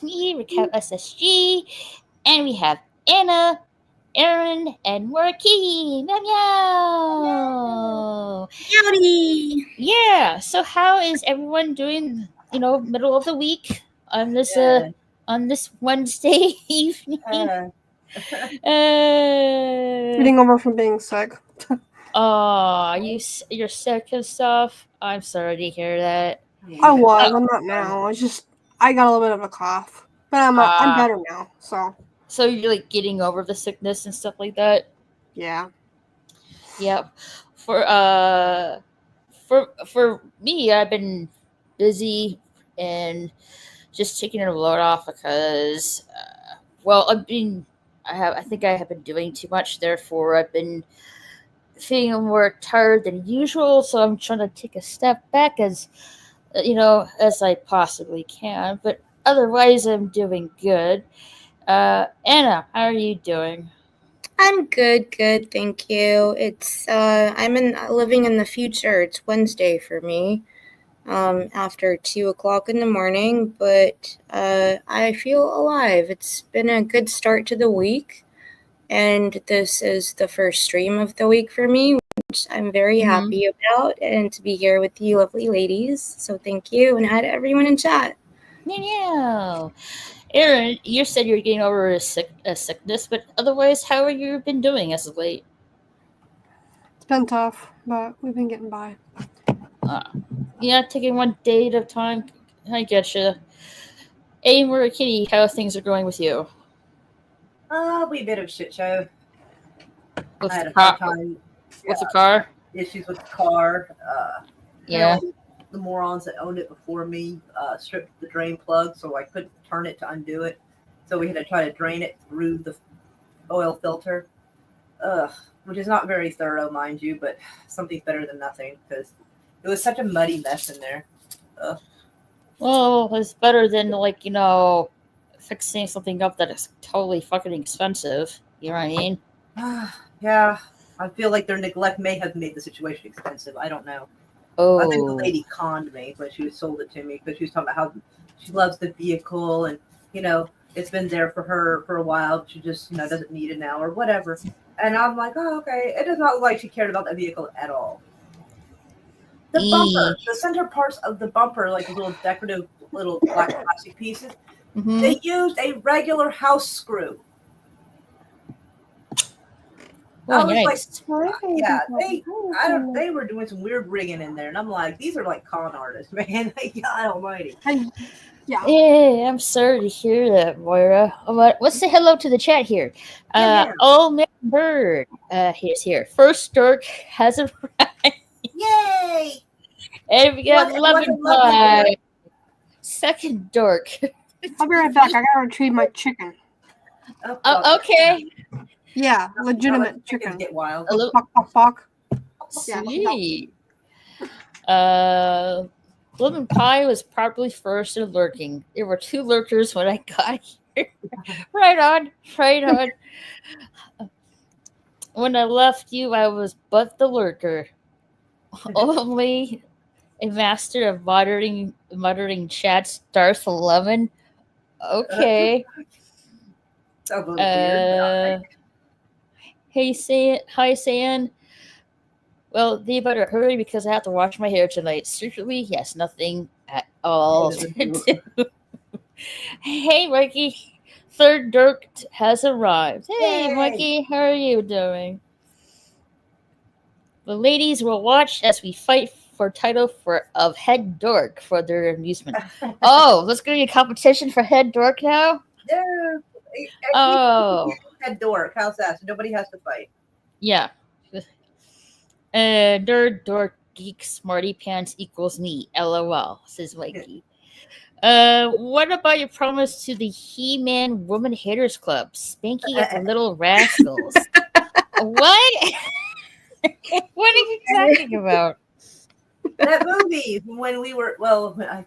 course, me, Recap SSG, and we have Anna, Aaron, and Marquis. Meow meow. Howdy! Yeah. So, how is everyone doing? Middle of the week on this Wednesday evening. Getting over from being sick. You're sick and stuff. I'm sorry to hear that. I was. I'm not now. I got a little bit of a cough, but I'm better now. So you're like getting over the sickness and stuff like that. Yeah. Yep. For me, I've been busy and just taking a load off because, I think I have been doing too much. Therefore, I've been feeling more tired than usual. So I'm trying to take a step back as I possibly can. But otherwise, I'm doing good. Anna, how are you doing? I'm good, thank you. It's I'm living in the future. It's Wednesday for me. After 2:00 in the morning, but I feel alive. It's been a good start to the week, and this is the first stream of the week for me, which I'm very happy about, and to be here with you lovely ladies. So thank you, and hi to everyone in chat. Yeah. Aaron, you said you're getting over a sickness, but otherwise, how have you been doing as of late? It's been tough, but we've been getting by. Yeah, taking one day at a time. I get you. Hey, Kitty, how things are going with you? We a bit of a shit show. With I had the a hard car? time. With the car? Issues with the car. Yeah. The morons that owned it before me stripped the drain plug, so I couldn't turn it to undo it. So we had to try to drain it through the oil filter, which is not very thorough, mind you, but something's better than nothing because it was such a muddy mess in there. Well, it's better than fixing something up that is totally fucking expensive. You know what I mean? Yeah, I feel like their neglect may have made the situation expensive. I don't know. Oh. I think the lady conned me when she sold it to me because she was talking about how she loves the vehicle and, it's been there for her for a while. She just, doesn't need it now or whatever. And I'm like, oh, okay. It does not look like she cared about that vehicle at all. The bumper, the center parts of the bumper, like little decorative little black plastic pieces, they used a regular house screw. Well, I was nice. they were doing some weird rigging in there, and I'm like, these are like con artists, man. Like, God Almighty. Yeah, I'm sorry to hear that, Moira. Let's say hello to the chat here. Old Man Bird, he's here. First Dork has arrived. Yay! And we got Lemon Pie. Second Dork. I'll be right back. I gotta retrieve my chicken. Okay. Yeah, legitimate chicken. Get wild. Fuck. Sweet. Lemon Pie was probably first in lurking. There were 2 lurkers when I got here. Right on. When I left you, I was but the lurker. Only a master of muttering chats, Darth Lemon. Okay. Sounds a little weird. Hi, San. Well, they better hurry because I have to wash my hair tonight. Secretly, yes, nothing at all to do. Hey, Mikey. Third Dork has arrived. Hey, Yay. Mikey, how are you doing? The ladies will watch as we fight for title of Head Dork for their amusement. Oh, let's go to a competition for Head Dork now? Yeah. Oh. Head Dork. How's that? So nobody has to fight. Yeah. Nerd Dork Geek Smarty Pants equals me. LOL, says Mikey. What about your promise to the He-Man Woman Haters Club? Spanking at the Little Rascals. What? What are you talking about? That movie when we were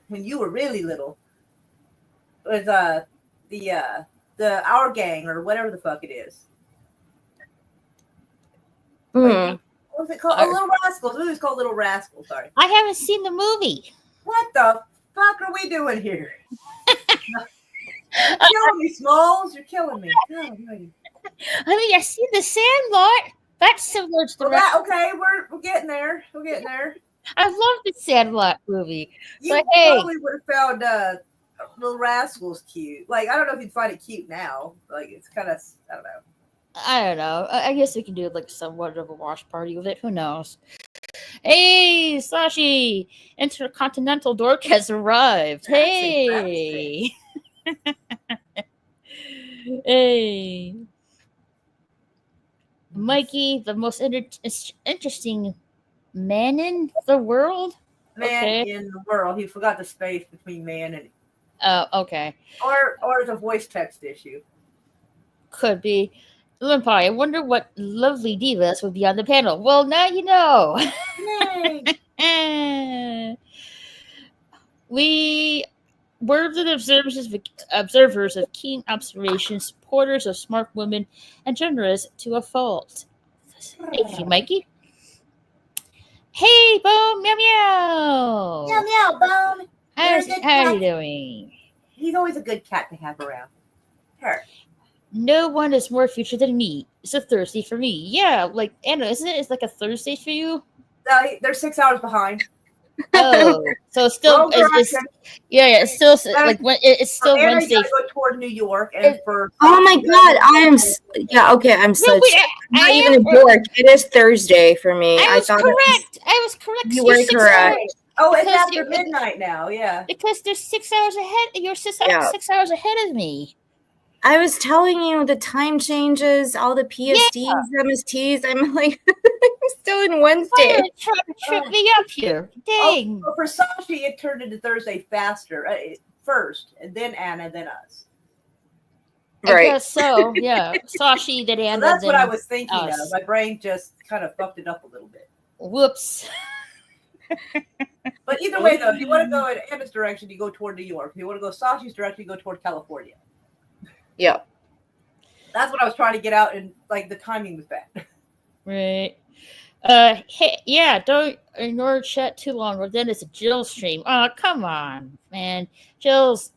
when you were really little was the Our Gang or whatever the fuck it is. What was it called? Little Rascals. The movie's called Little Rascals. Sorry, I haven't seen the movie. What the fuck are we doing here? You're killing me, Smalls. You're killing me. God, mighty. I mean, I see the Sandlot. That's similar to the Well, rest. okay, we're getting there. We're getting there. I love the Sandlot movie. You But hey, probably would have found Little Rascals cute. Like, I don't know if you'd find it cute now. Like, it's kind of, I don't know. I don't know. I guess we can do like somewhat of a wash party with it. Who knows? Hey, Sashi! Intercontinental Dork has arrived. Hey! Hey! Mikey, the most interesting man in the world? Man Okay. in the world. He forgot the space between man and. Okay. Or it's a voice text issue. Could be. Limpi, I wonder what lovely divas would be on the panel. Well, now you know. Yay! We were the observers of keen observation, supporters of smart women, and generous to a fault. Thank you, Mikey. Hey, Bone, meow meow. Meow meow, Bone. How You're a good are you cat. doing? He's always a good cat to have around. Her. No one is more future than me. It's a Thursday for me. Yeah, like Anna, isn't it? It's like a Thursday for you. They're 6 hours behind. Oh, so it's still Wrong direction. yeah, it's still like when it's still Anna, Wednesday. you gotta go toward New York, and for Oh my god, I'm No, such. wait, I'm not I even am. a dork. It is Thursday for me. I was thought correct. I was correct. You You're were 6 correct. hours- oh, it's because after you're- midnight now. Yeah. because there's 6 hours ahead. You're Yeah. 6 hours ahead of me. I was telling you the time changes, all the PSTs, MSTs. I'm like, I'm still in Wednesday. Trying to trip me up here. Dang. Oh, for Sashi, it turned into Thursday faster first, and then Anna, then us. I Right. guess so. Yeah, Sashi, then So Anna. that's what I then was thinking us. of. My brain just kind of fucked it up a little bit. Whoops. But either way, though, if you want to go in Anna's direction, you go toward New York. If you want to go Sashi's direction, you go toward California. Yeah. That's what I was trying to get out, and like the timing was bad. Right. Hey, yeah, don't ignore chat too long, or then it's a Jill stream. Oh, come on, man. Jill's,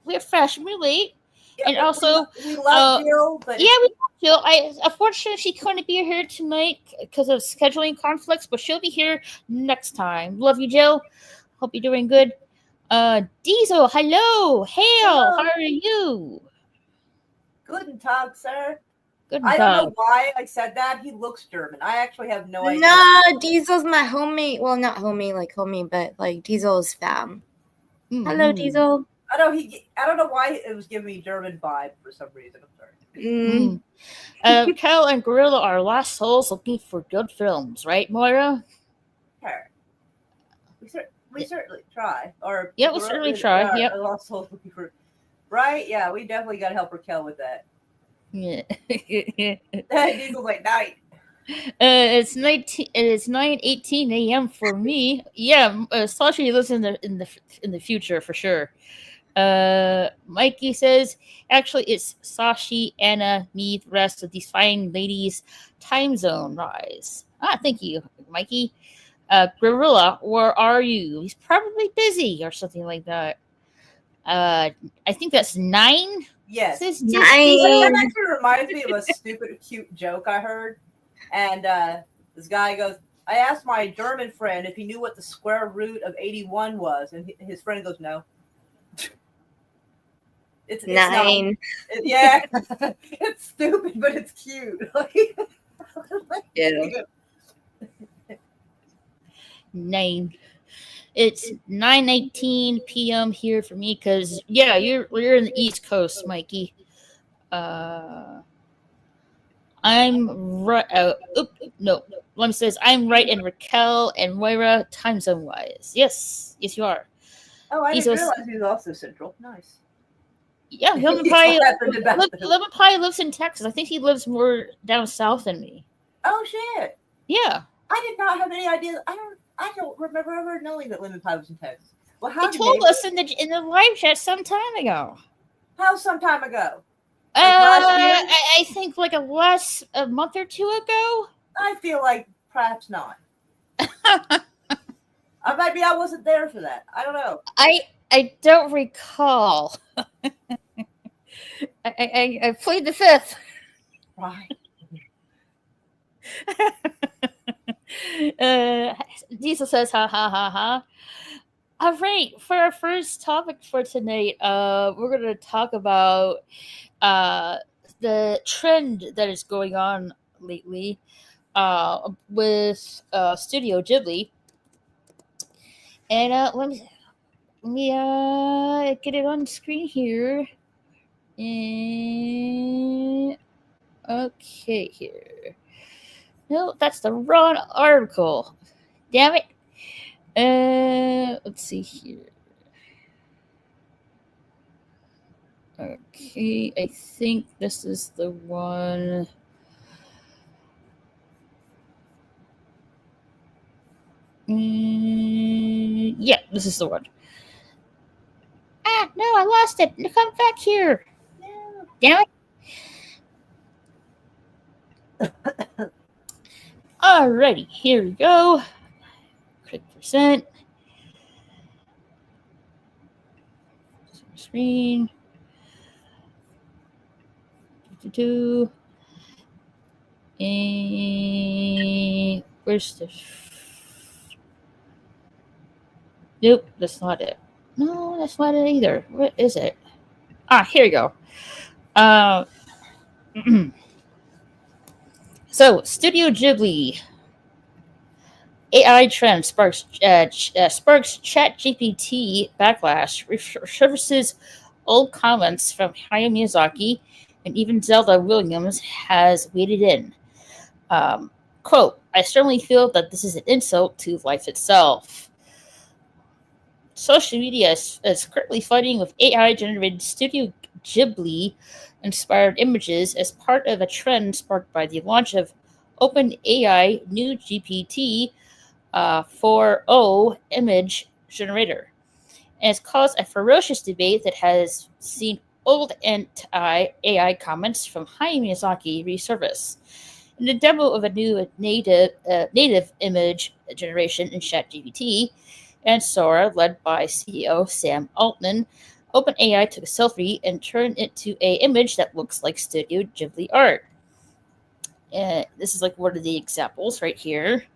we're fresh, we're late. Yeah, And also, we love Jill, but yeah, we love Jill. Unfortunately, she couldn't be here tonight because of scheduling conflicts, but she'll be here next time. Love you, Jill. Hope you're doing good. Diesel, hello. Hail, Hello. how are you? Guten Tag, sir. Good I don't know dog. why I said that. He looks German. I actually have no idea. No, Diesel's my homie. Well, not homie, but like Diesel's fam. Hello, Mhm. Diesel. I don't know why it was giving me German vibe for some reason. I'm sorry. Kel and Gorilla are lost souls looking for good films, right, Moira? Sure. We certainly try. Or Yeah, we'll certainly try. Yep. Also looking for, right? Yeah, we definitely got to help Raquel with that. Yeah. Diesel's like night. It's 9:18 a.m. for me. Yeah, Sashi lives in the future for sure. Mikey says, actually, it's Sashi, Anna, me, the rest of these fine ladies' time zone rise. Thank you, Mikey. Gorilla, where are you? He's probably busy or something like that. I think that's 9. Yes. Says Nine. That actually reminds me of a stupid, cute joke I heard. And this guy goes, I asked my German friend if he knew what the square root of 81 was. And his friend goes, no. It's 9. Yeah. It's stupid, but it's cute. Yeah. 9. It's 9:18 p.m. here for me because you're in the East Coast, Mikey. I'm right. No. Lem says I'm right, and Raquel and Moira time zone wise. Yes, you are. Oh, I He's didn't also- realize he was also central. Nice. Yeah, Lemon He's Pie. laughing about it. Lemon Pie lives in Texas. I think he lives more down south than me. Oh shit! Yeah, I did not have any idea. I don't remember ever knowing that Lemon Pie was in Texas. Well, how he told us in the live chat some time ago. How some time ago? Like last year? I think like a month or two ago. I feel like perhaps not. Maybe I wasn't there for that. I don't know. I don't recall. I plead the fifth. Why? Diesel says, ha ha ha ha. All right, for our first topic for tonight, we're going to talk about the trend that is going on lately with Studio Ghibli. And let me get it on screen here. And okay, here. No, that's the wrong article. Damn it. Let's see here. Okay, I think this is the one. Yeah, this is the one. Ah, no, I lost it. Come back here. No. Damn it. Alrighty, here we go. Click percent. Screen. And where's the? Nope, that's not it. No, that's not it either. What is it? Ah, here we go. So, Studio Ghibli AI trend sparks ChatGPT backlash, resurfaces old comments from Hayao Miyazaki, and even Zelda Williams has waded in. Quote, I certainly feel that this is an insult to life itself. Social media is currently fighting with AI-generated Studio Ghibli-inspired images as part of a trend sparked by the launch of OpenAI new GPT 4.0 image generator. And it's caused a ferocious debate that has seen old anti-AI comments from Hayao Miyazaki resurface. In the demo of a new native image generation in ChatGPT and Sora, led by CEO Sam Altman, OpenAI took a selfie and turned it to an image that looks like Studio Ghibli art. This is like one of the examples right here.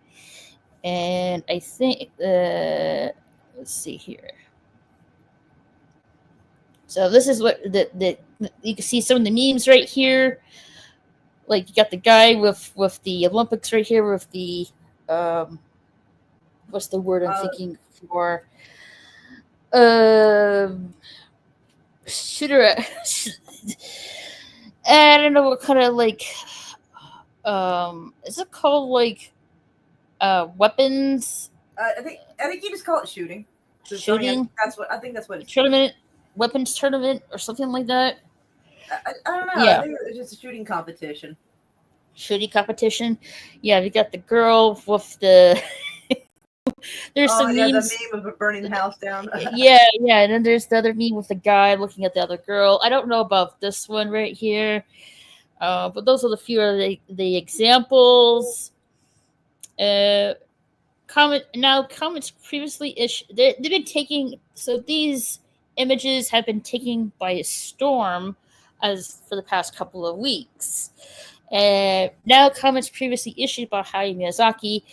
And I think, let's see here. So this is what you can see some of the memes right here. Like you got the guy with the Olympics right here with the what's the word I'm thinking for? Shooter. I don't know what kind of like. Is it called like weapons? I think you just call it shooting. Shooting. I think that's what it's tournament, weapons tournament, or something like that. I don't know. Yeah. I think it's just a shooting competition. Shooting competition. Yeah, we got the girl with the. There's some memes. The meme of burning the house down. yeah, and then there's the other meme with the guy looking at the other girl. I don't know about this one right here, but those are the few of the examples. Comments previously issued. They've been taking. So these images have been taken by storm, as for the past couple of weeks. Now comments previously issued by Hayao Miyazaki,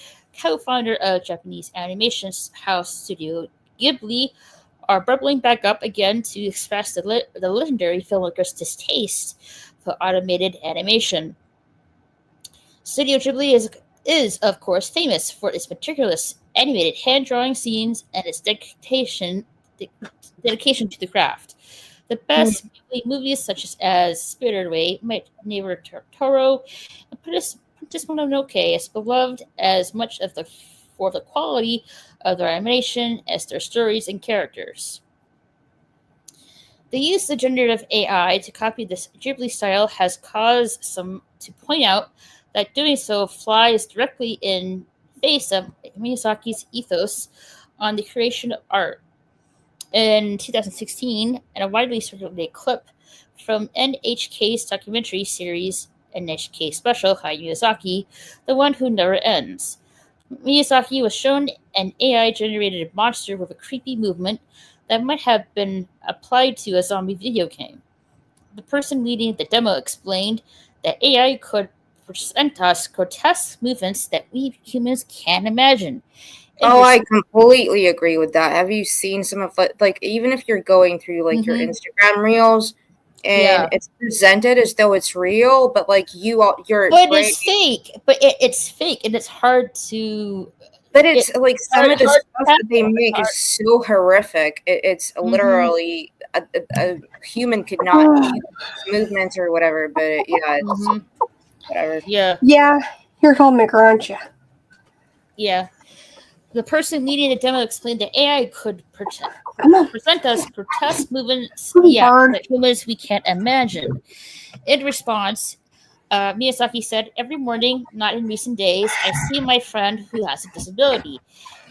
co-founder of Japanese animation house Studio Ghibli, are bubbling back up again to express the legendary filmmaker's distaste for automated animation. Studio Ghibli is of course famous for its meticulous animated hand-drawing scenes and its dedication to the craft. The best movies such as Spirited Away, My Neighbor Totoro, and Princess Mononoke is beloved as much for the quality of their animation as their stories and characters. The use of generative AI to copy this Ghibli style has caused some to point out that doing so flies directly in face of Miyazaki's ethos on the creation of art. In 2016, in a widely circulated clip from NHK's documentary series NHK Special Hayao Miyazaki, The One Who Never Ends, Miyazaki was shown an AI-generated monster with a creepy movement that might have been applied to a zombie video game. The person leading the demo explained that AI could present us grotesque movements that we humans can't imagine. Oh, I completely agree with that. Have you seen some of like even if you're going through like your Instagram reels and it's presented as though it's real, but like you're but it's fake. But it's fake, and it's hard to. But it's like some of the stuff that they make is so horrific. It's literally a human could not do movements or whatever. But yeah, it's whatever. Yeah, you're called maker, aren't you? Yeah. The person leading the demo explained that AI could present us grotesque movements that humans we can't imagine. In response, Miyazaki said, "Every morning, not in recent days, I see my friend who has a disability.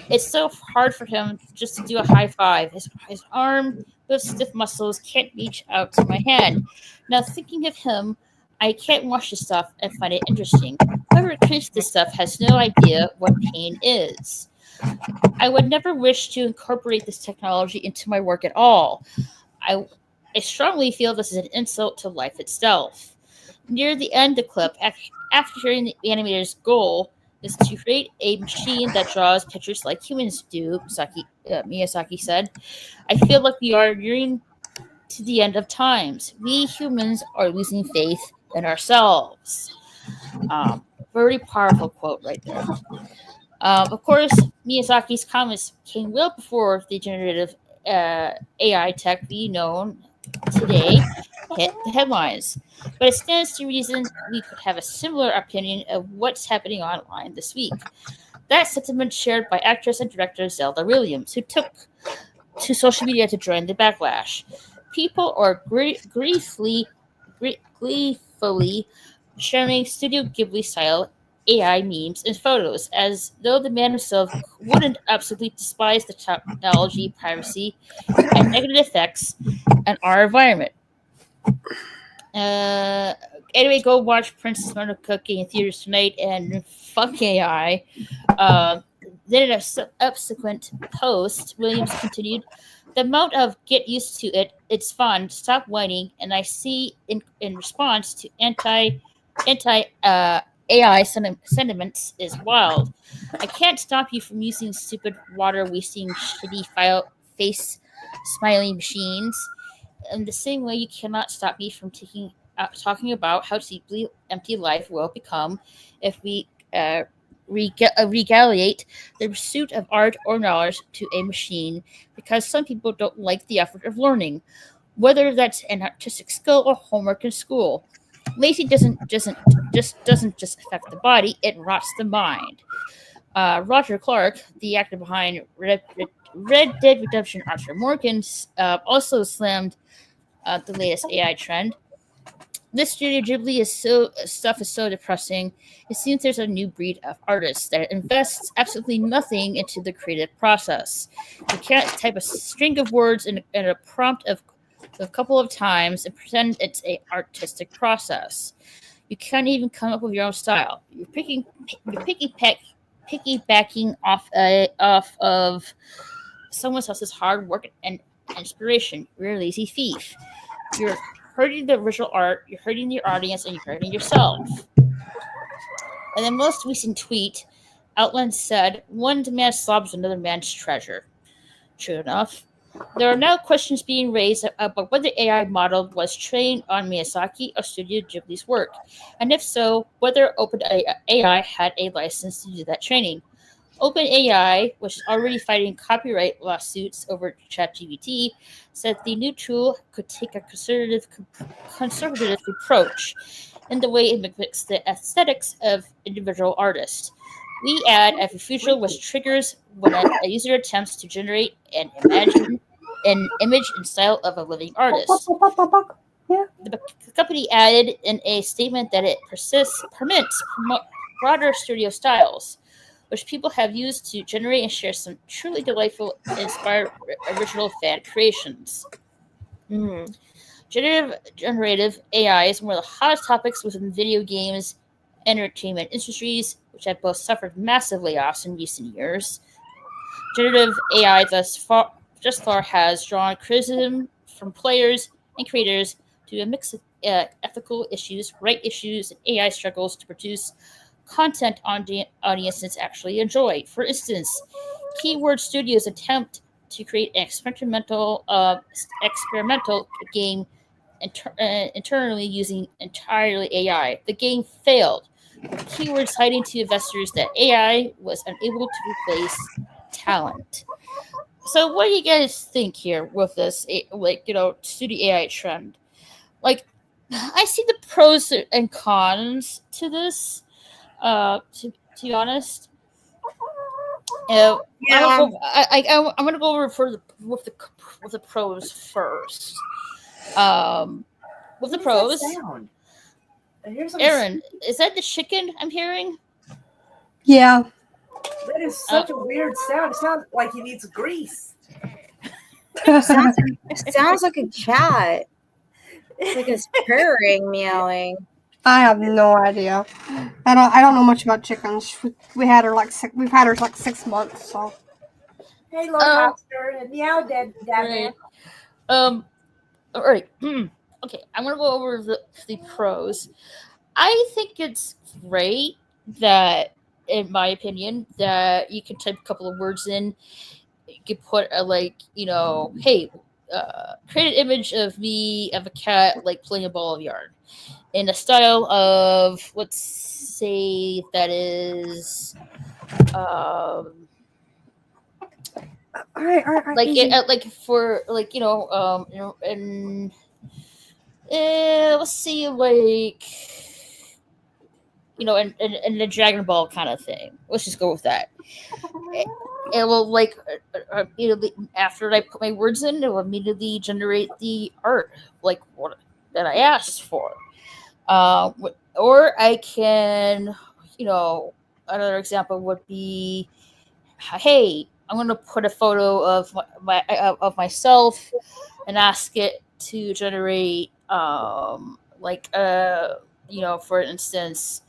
It's so hard for him just to do a high five. His arm with stiff muscles can't reach out to my hand. Now, thinking of him, I can't watch this stuff and find it interesting. Whoever creates this stuff has no idea what pain is. I would never wish to incorporate this technology into my work at all. I strongly feel this is an insult to life itself." Near the end of the clip, after hearing the animator's goal is to create a machine that draws pictures like humans do, Miyazaki said, "I feel like we are nearing to the end of times. We humans are losing faith in ourselves." Very powerful quote right there. Of course, Miyazaki's comments came well before the generative AI tech we know today hit the headlines. But it stands to reason we could have a similar opinion of what's happening online this week. That sentiment shared by actress and director Zelda Williams, who took to social media to join the backlash. People are gleefully sharing Studio Ghibli-style AI memes and photos, as though the man himself wouldn't absolutely despise the technology, privacy, and negative effects on our environment. Anyway, go watch Princess Mononoke in theaters tonight and fuck AI. Then in a subsequent post, Williams continued, "The amount of get used to it, it's fun, stop whining, and I see in response to anti AI sentiments is wild. I can't stop you from using stupid water wasting shitty face smiling machines. In the same way, you cannot stop me from talking about how deeply empty life will become if we regalate the pursuit of art or knowledge to a machine, because some people don't like the effort of learning, whether that's an artistic skill or homework in school. Lazy doesn't just affect the body; it rots the mind." Roger Clark, the actor behind Red Dead Redemption Arthur Morgan, also slammed the latest AI trend. "This Studio Ghibli stuff is so depressing. It seems there's a new breed of artists that invests absolutely nothing into the creative process. You can't type a string of words in a prompt of a couple of times and pretend it's an artistic process. You can't even come up with your own style. You're piggybacking off of someone else's hard work and inspiration. You're a lazy thief. You're hurting the original art, you're hurting your audience, and you're hurting yourself." In the most recent tweet, Outland said, "One man's slob is another man's treasure." True enough. There are now questions being raised about whether the AI model was trained on Miyazaki or Studio Ghibli's work, and if so, whether OpenAI had a license to do that training. OpenAI, which is already fighting copyright lawsuits over ChatGPT, said the new tool could take a conservative approach in the way it mimics the aesthetics of individual artists. We add a future which triggers when a user attempts to generate an image and style of a living artist. The company added in a statement that it permits broader studio styles, which people have used to generate and share some truly delightful, inspired, original fan creations. Generative AI is one of the hottest topics within video games entertainment industries, which have both suffered massive layoffs in recent years. Generative AI just far has drawn criticism from players and creators to a mix of ethical issues, right issues, and AI struggles to produce content audiences actually enjoy. For instance, Keyword Studios attempt to create an experimental game internally using entirely AI. The game failed, with Keyword citing to investors that AI was unable to replace talent. So, what do you guys think here with this, studio AI trend? Like, I see the pros and cons to this. To be honest, Yeah. I'm gonna go over with the pros first. With the What pros, is that sound? I hear something Aaron, is that the chicken I'm hearing? Yeah. That is such a weird sound. It sounds like he needs grease. Sounds like a cat. It's like it's purring, meowing. I have no idea. I don't know much about chickens. We've had her like 6 months. So Hey, Lord Hopster, and meow, Dad Man. Right. All right. Okay, I'm gonna go over the pros. I think it's great that, in my opinion, that you can type a couple of words in. You can put hey, create an image of me of a cat like playing a ball of yarn in a style of, let's say, that is all right. like Easy. like for and let's see, in the Dragon Ball kind of thing. Let's just go with that. It will after I put my words in, it will immediately generate the art like what that I asked for. Or I can, another example would be, hey, I'm gonna put a photo of of myself and ask it to generate, for instance,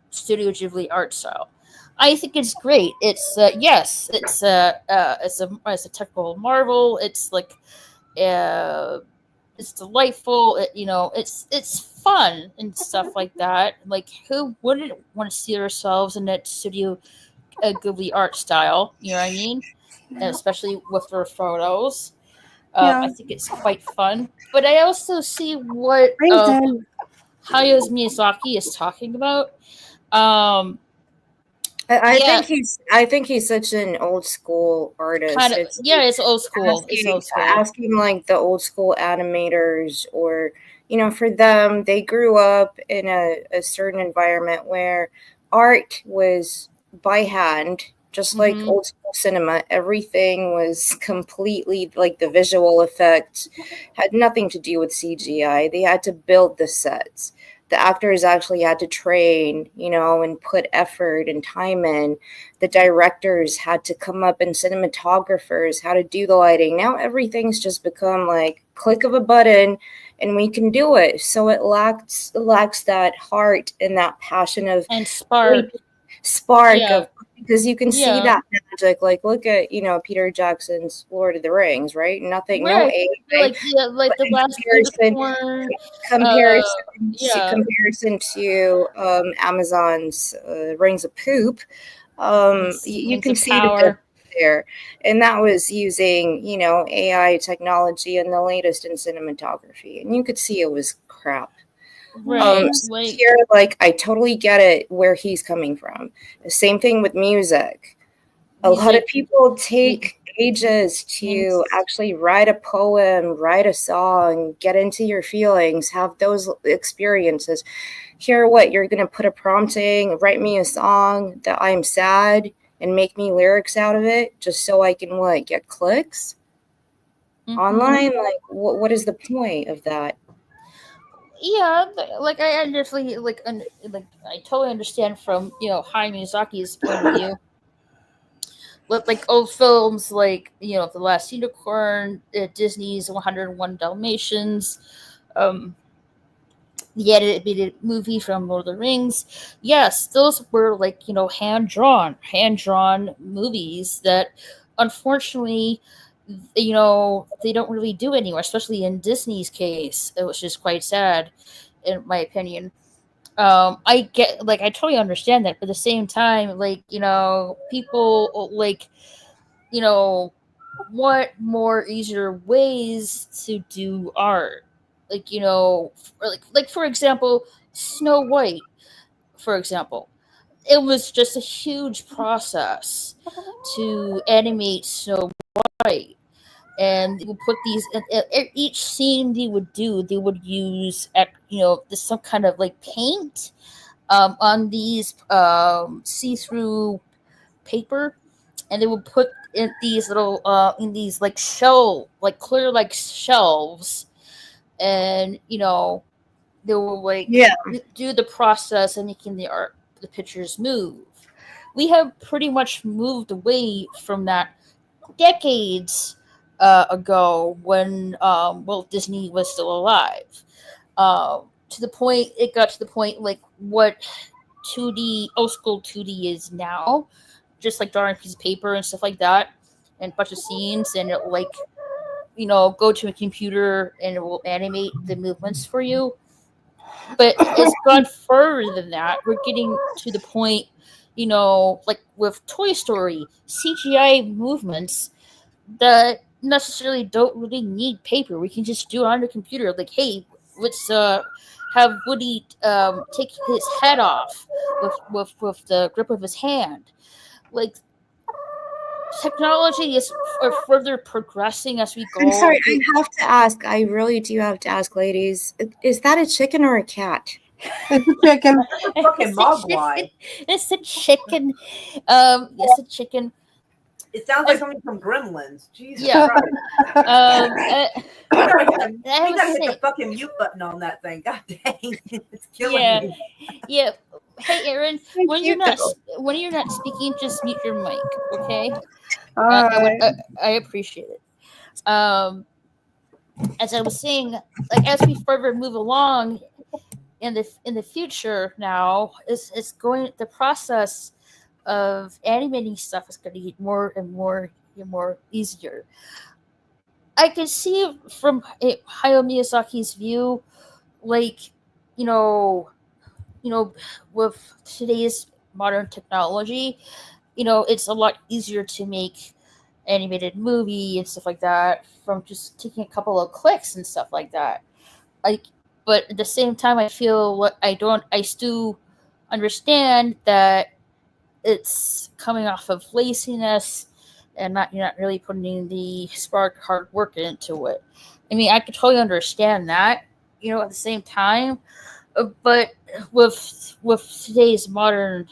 Studio Ghibli art style. I think it's great. It's yes, it's a technical marvel. It's like it's delightful. It's fun and stuff like that. Like, who wouldn't want to see ourselves in that Studio Ghibli art style? You know what I mean? And especially with their photos. Yeah. I think it's quite fun. But I also see what Raisin. Hayao Miyazaki is talking about. Um, I yeah, think he's such an old school artist. kind of. It's Yeah, it's old school. It's old school. asking like the old school animators, or for them, they grew up in a certain environment where art was by hand, just like Mm-hmm. old school cinema. Everything was completely like the visual effects had nothing to do with CGI. They had to build the sets. The actors actually had to train, and put effort and time in. The directors had to come up, and cinematographers how to do the lighting. Now everything's just become like click of a button and we can do it. So it lacks that heart and that passion of And spark. Yeah. of, because you can see Yeah. that magic. Like, look at Peter Jackson's Lord of the Rings, right? Nothing, no Right. AI, Like the last unicorn. comparison to Amazon's Rings of Poop. You Rings can of see the power. difference there, and that was using AI technology and the latest in cinematography, and you could see it was crap. Right. Here, like, I totally get it where he's coming from. The same thing with music. A lot of people take ages to actually write a poem, write a song, get into your feelings, have those experiences. Here, what you're going to put a prompting, write me a song that I'm sad, and make me lyrics out of it, just so I can get clicks online. Like, what is the point of that? Yeah, like I definitely I totally understand from Hayao Miyazaki's point of view. But like old films like The Last Unicorn, Disney's 101 Dalmatians, the animated movie from Lord of the Rings. Yes, those were like, hand drawn movies that unfortunately, they don't really do anymore, especially in Disney's case, which is quite sad in my opinion. I get, like, I totally understand that, but at the same time, like, people like, you know want more easier ways to do art, like, like for example, Snow White, for example. It was just a huge process to animate Snow White, and they would put these each scene they would use some kind of like paint on these see-through paper, and they would put in these little in these like like clear like shelves, and they will like Yeah. do the process of making the pictures move. We have pretty much moved away from that decades ago when Walt Disney was still alive. To the point, it got to the point like what 2D, old school 2D is now, just like drawing a piece of paper and stuff like that, and a bunch of scenes, and it like go to a computer and it will animate the movements for you. But it's gone further than that. We're getting to the point, like with Toy Story, CGI movements that necessarily don't really need paper. We can just do it on the computer. Like, hey, let's have Woody take his head off with the grip of his hand. Like, technology is further progressing as we I'm go. sorry, I have to ask. I really do have to ask, ladies. Is that a chicken or a cat? It's a chicken. Fucking mogwai. It's a chicken. It's a chicken. It sounds like something from Gremlins. Jesus Yeah. Christ. We gotta hit the say, fucking mute button on that thing. God dang. It's killing yeah, me. yeah. Hey, Aaron, Thank when you, you're not speaking, just mute your mic, okay? All I right. I appreciate it. As I was saying, like as we further move along in the future, now it's going the process of animating stuff is going to get more and more easier. I can see from Hayao Miyazaki's view, like you know, with today's modern technology, it's a lot easier to make animated movie and stuff like that from just taking a couple of clicks and stuff like that. Like, but at the same time, I feel I still understand that it's coming off of laziness and you're not really putting the spark hard work into it. I mean, I could totally understand that, at the same time, but with today's modern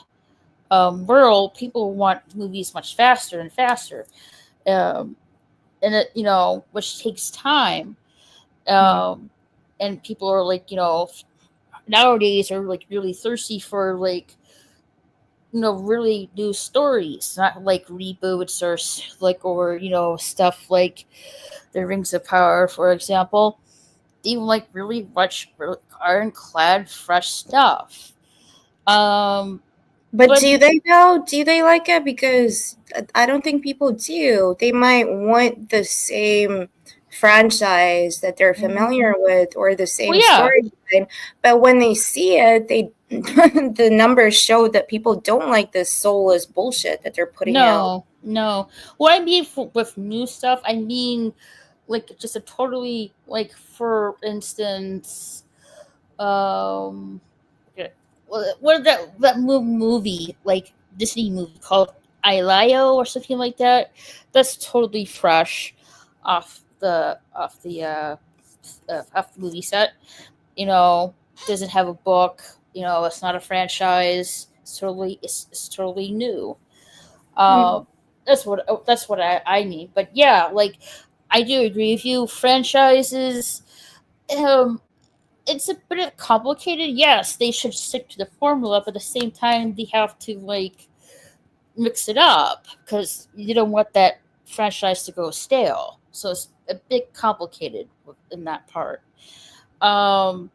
world, people want movies much faster and faster, um, and it which takes time, and people are like nowadays are like really thirsty for like really new stories, not like reboots or stuff like the Rings of Power, for example. Even like really much ironclad fresh stuff. But But do they though? Do they like it? Because I don't think people do. They might want the same franchise that they're familiar with or the well, same yeah, storyline. But when they see it, they the numbers show that people don't like this soulless bullshit that they're putting out. no. What I mean with new stuff, I mean like just a totally like, for instance, um, okay, what that movie like Disney movie called Ilio or something like that? That's totally fresh off the movie set. Doesn't have a book. It's not a franchise. It's totally new. Mm. Um, that's what I mean. But yeah, like I do agree with you. Franchises, um, it's a bit complicated. Yes, they should stick to the formula, but at the same time, they have to like mix it up because you don't want that franchise to go stale. So it's a bit complicated in that part. Um,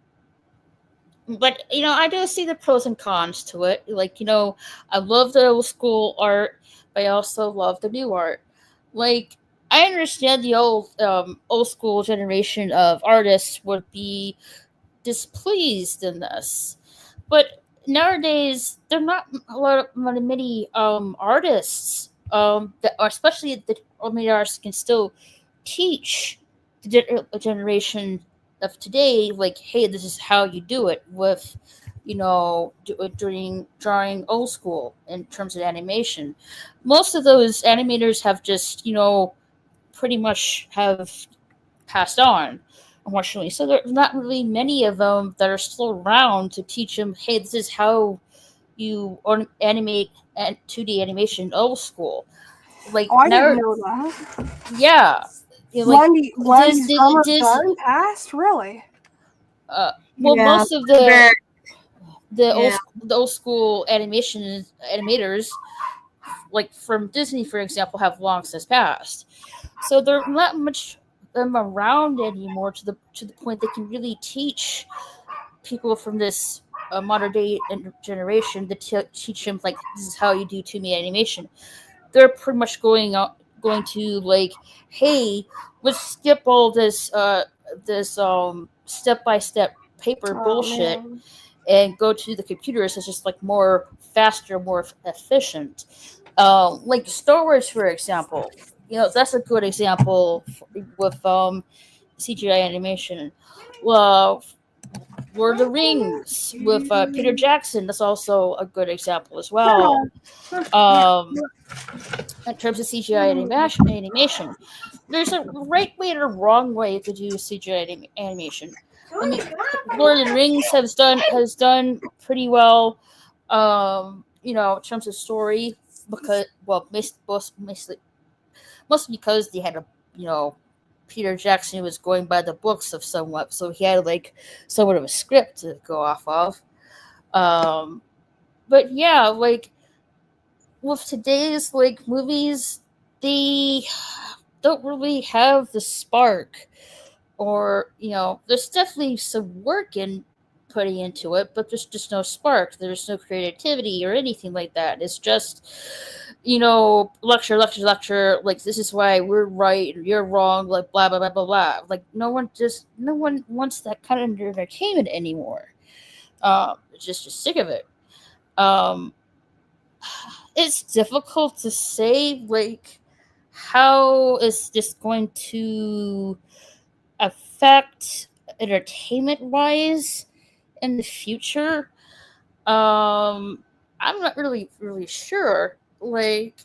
but I do see the pros and cons to it. Like, I love the old school art, but I also love the new art. Like, I understand the old school generation of artists would be displeased in this, but nowadays there are not a lot of many artists that are, especially the many artists can still teach the generation of today, like, hey, this is how you do it with doing drawing old school in terms of animation. Most of those animators have just pretty much have passed on, unfortunately. So there's not really many of them that are still around to teach them, hey, this is how you animate 2D animation old school. Like, Oh, I now, didn't know that. yeah. Like, Wendy's drummer Dis, son passed? Really? well, Yeah, most of the yeah. old school animators, like from Disney, for example, have long since passed. So there's not much them around anymore to the point they can really teach people from this modern day generation to teach them, like, this is how you do 2D animation. They're pretty much going to, like, hey, let's skip all this step by step paper Oh bullshit man. and go to the computers. It's just like more faster, more efficient. Like Star Wars, for example. That's a good example with CGI animation. Well, Lord of the Rings with Peter Jackson. That's also a good example as well. Um, in terms of CGI animation, there's a right way and a wrong way to do CGI animation. I mean, Lord of the Rings has done pretty well, in terms of story, because, well, mostly because they had Peter Jackson was going by the books of somewhat, so he had, like, somewhat of a script to go off of. Um, but yeah, like, with today's, like, movies, they don't really have the spark, or there's definitely some work in putting into it, but there's just no spark. There's no creativity or anything like that. It's just lecture, lecture, lecture, like, this is why we're right and you're wrong, like, blah blah blah blah blah. Like, no one wants that kind of entertainment anymore. Just sick of it. um it's difficult to say, like, how is this going to affect entertainment wise in the future. I'm not really sure. Like,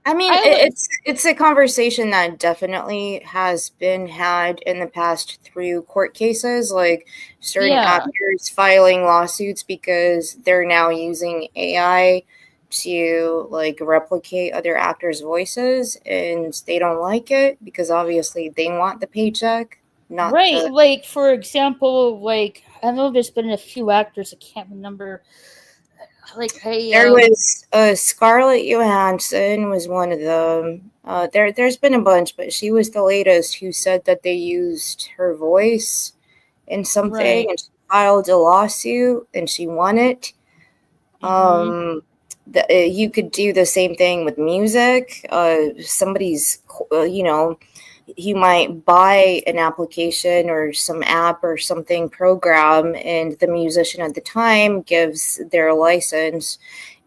I mean, I would, it's a conversation that definitely has been had in the past through court cases, like certain yeah, actors filing lawsuits because they're now using AI to, like, replicate other actors' voices, and they don't like it because obviously they want the paycheck, not right. the. Like, for example, like, I know there's been a few actors, I can't remember. Like, hey, There was Scarlett Johansson was one of them. There's been a bunch, but she was the latest who said that they used her voice in something, right. and she filed a lawsuit and she won it. Mm-hmm. You could do the same thing with music. Somebody's, you might buy an application or some app or something program, and the musician at the time gives their license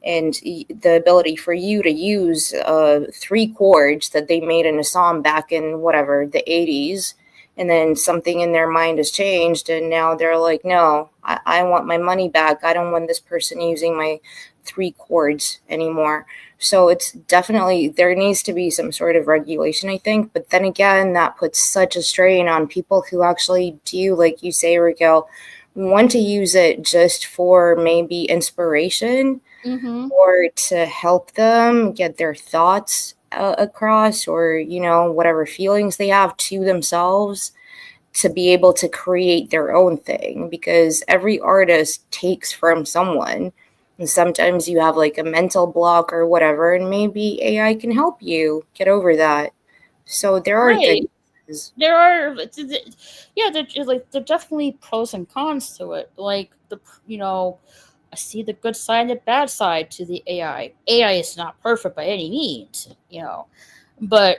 and the ability for you to use 3 chords that they made in a song back in whatever the 80s, and then something in their mind has changed and now they're like, no, I want my money back. I don't want this person using my 3 chords anymore. So it's definitely, there needs to be some sort of regulation, I think. But then again, that puts such a strain on people who actually do, like you say, Raquel, want to use it just for maybe inspiration Mm-hmm. or to help them get their thoughts across, or whatever feelings they have to themselves, to be able to create their own thing, because every artist takes from someone, and sometimes you have like a mental block or whatever, and maybe AI can help you get over that. So there are good Right. there are, yeah, there definitely pros and cons to it. Like I see the good side and the bad side to the AI. AI is not perfect by any means, but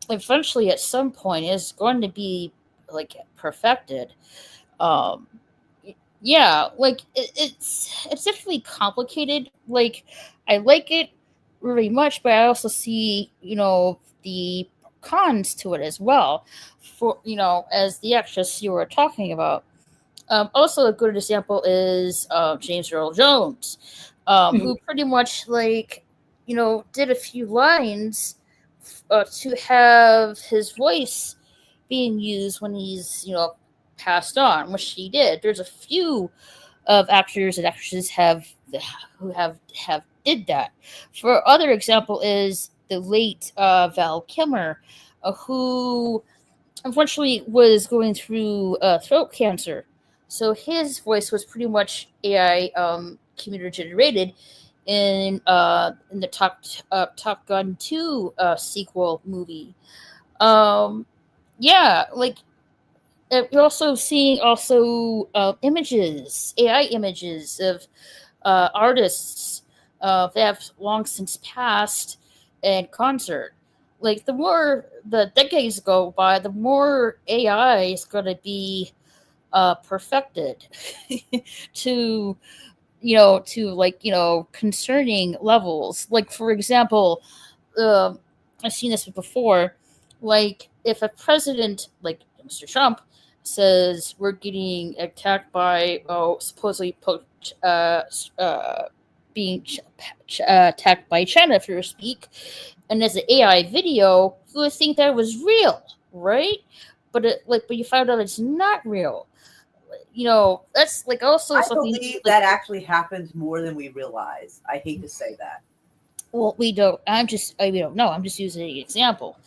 eventually at some point it's going to be like perfected. Um, yeah, like it's definitely complicated. Like I like it really much, but I also see the cons to it as well. For as the actress you were talking about. Also, a good example is James Earl Jones, who pretty much did a few lines to have his voice being used when he's passed on, which he did. There's a few of actors and actresses who have did that. For other example is the late Val Kilmer, who unfortunately was going through throat cancer. So his voice was pretty much AI computer generated in the Top Gun 2 sequel movie. Yeah, like you're also seeing images, AI images of artists that have long since passed in concert. Like the more the decades go by, the more AI is going to be perfected to concerning levels. Like for example, I've seen this before. Like if a president like Mr. Trump says we're getting attacked by supposedly being attacked by China, for speak, and as an AI video, you would think that was real, right? But you found out it's not real. That's like also I something. believe that actually happens more than we realize. I hate to say that. Well, we don't. We don't know. I'm just using an example.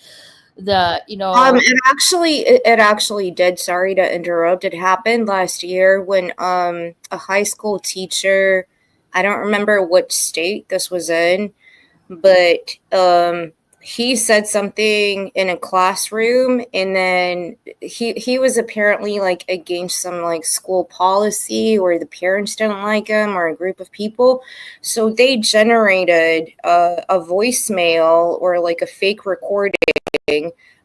That it actually did. Sorry to interrupt. It happened last year when a high school teacher, I don't remember which state this was in, but he said something in a classroom, and then he was apparently like against some like school policy, or the parents didn't like him, or a group of people, so they generated a voicemail or like a fake recording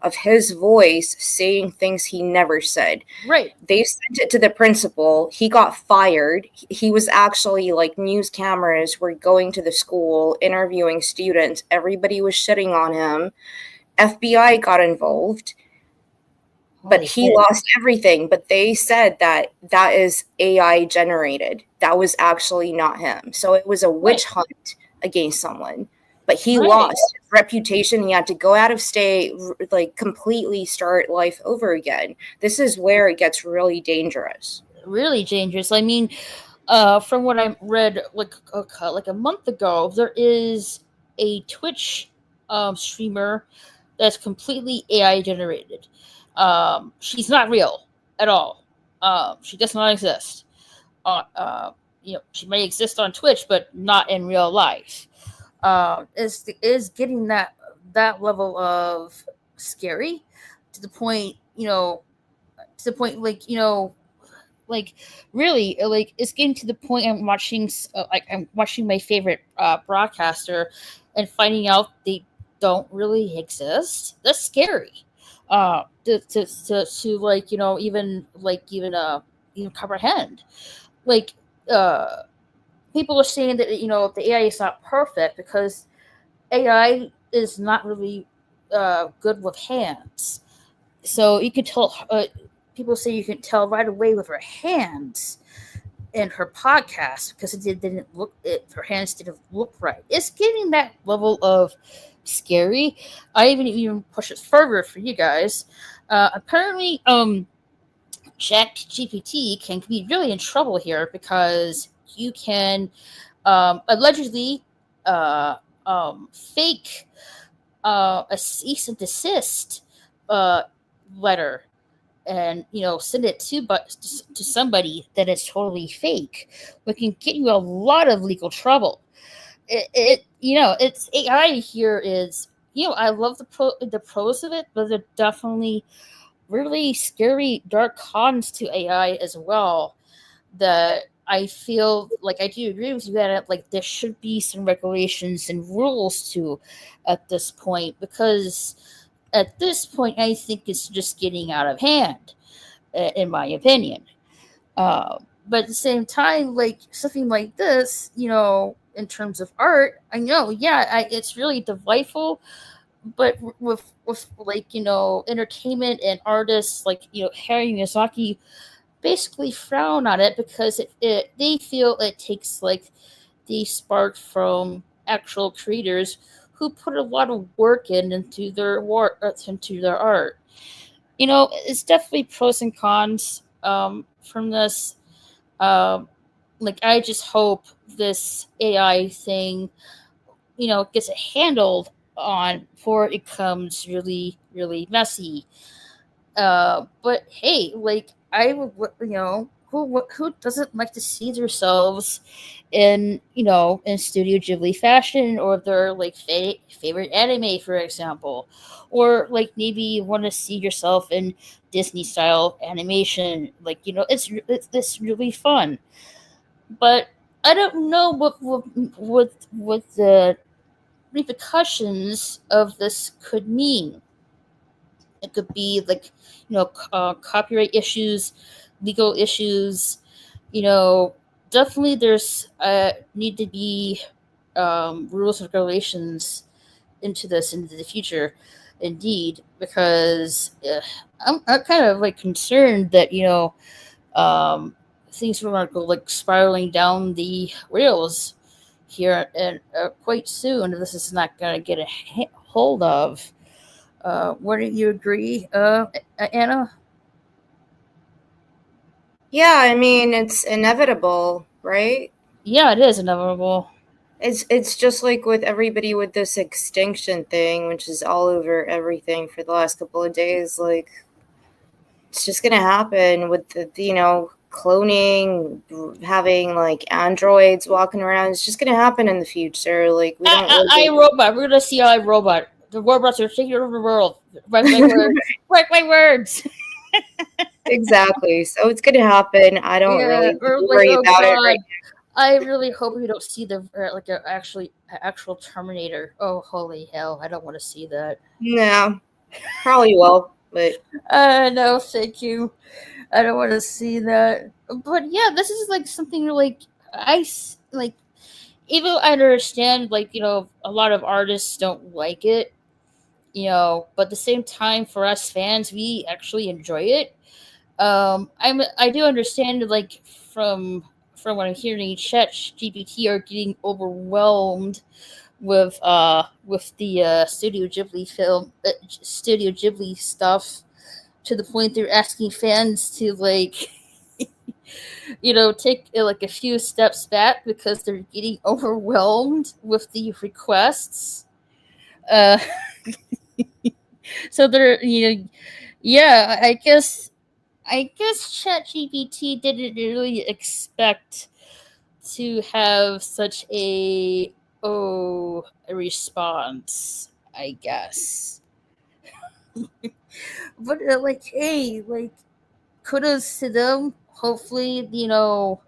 of his voice saying things he never said. Right. They sent it to the principal. He got fired. He was actually like, news cameras were going to the school, interviewing students. Everybody was shitting on him. FBI got involved, but he lost everything. But they said that is AI generated. That was actually not him. So it was a witch hunt against someone. But he lost his reputation. He had to go out of state, like completely start life over again. This is where it gets really dangerous. Really dangerous. I mean, from what I read like a month ago, there is a Twitch streamer that's completely AI generated. She's not real at all. She does not exist. She may exist on Twitch, but not in real life. Is getting that level of scary to the point like really like it's getting to the point I'm watching my favorite broadcaster and finding out they don't really exist. That's scary. To like even comprehend. Like people are saying that the AI is not perfect because AI is not really good with hands. So you can tell. People say you can tell right away with her hands in her podcast because her hands didn't look right. It's getting that level of scary. I even push it further for you guys. Apparently, ChatGPT can be really in trouble here because you can allegedly fake a cease and desist letter and send it to somebody that is totally fake, which can get you a lot of legal trouble. It's AI here is I love the pros of it, but there are definitely really scary, dark cons to AI as well. That I feel like I do agree with you that like there should be some regulations and rules to at this point, because at this point I think it's just getting out of hand, in my opinion. But at the same time, like something like this, in terms of art, I know, yeah, it's really delightful. But with like entertainment and artists like Harry Miyazaki basically frown on it because they feel it takes like the spark from actual creators who put a lot of work into their work, into their art. It's definitely pros and cons, from this. Um, like I just hope this AI thing, gets it handled on before it becomes really, really messy. But hey, like I would, who doesn't like to see themselves in Studio Ghibli fashion, or their like favorite anime, for example, or like maybe you want to see yourself in Disney style animation. Like it's really fun. But I don't know what the repercussions of this could mean. It could be like, copyright issues, legal issues. You know, Definitely there's need to be rules and regulations into the future, indeed, because I'm kind of like concerned that um, things are going to go like spiraling down the rails here, and quite soon. This is not going to get a hold of. Wouldn't you agree, Anna? Yeah, I mean, it's inevitable, right? Yeah, it is inevitable. It's just like with everybody with this extinction thing, which is all over everything for the last couple of days. Like, it's just gonna happen with cloning, having like androids walking around. It's just gonna happen in the future. Like, we don't live I Robot. We're gonna see I Robot. The robots are taking over the world. Write my words. Write my words. exactly. So it's gonna happen. I don't Yeah, really or like, worry oh about it right god, I really hope we don't see the like a actual Terminator. Oh holy hell, I don't want to see that. now. No, probably will, but No, thank you. I don't want to see that. But yeah, this is like something like like. Even though I understand, like a lot of artists don't like it, but at the same time, for us fans, we actually enjoy it. I do understand, like from what I'm hearing, ChatGPT are getting overwhelmed with the Studio Ghibli stuff, to the point they're asking fans to like take like a few steps back because they're getting overwhelmed with the requests. Uh, so they're yeah, I guess ChatGPT didn't really expect to have such a response, I guess. But like, hey, like, kudos to them. Hopefully, they will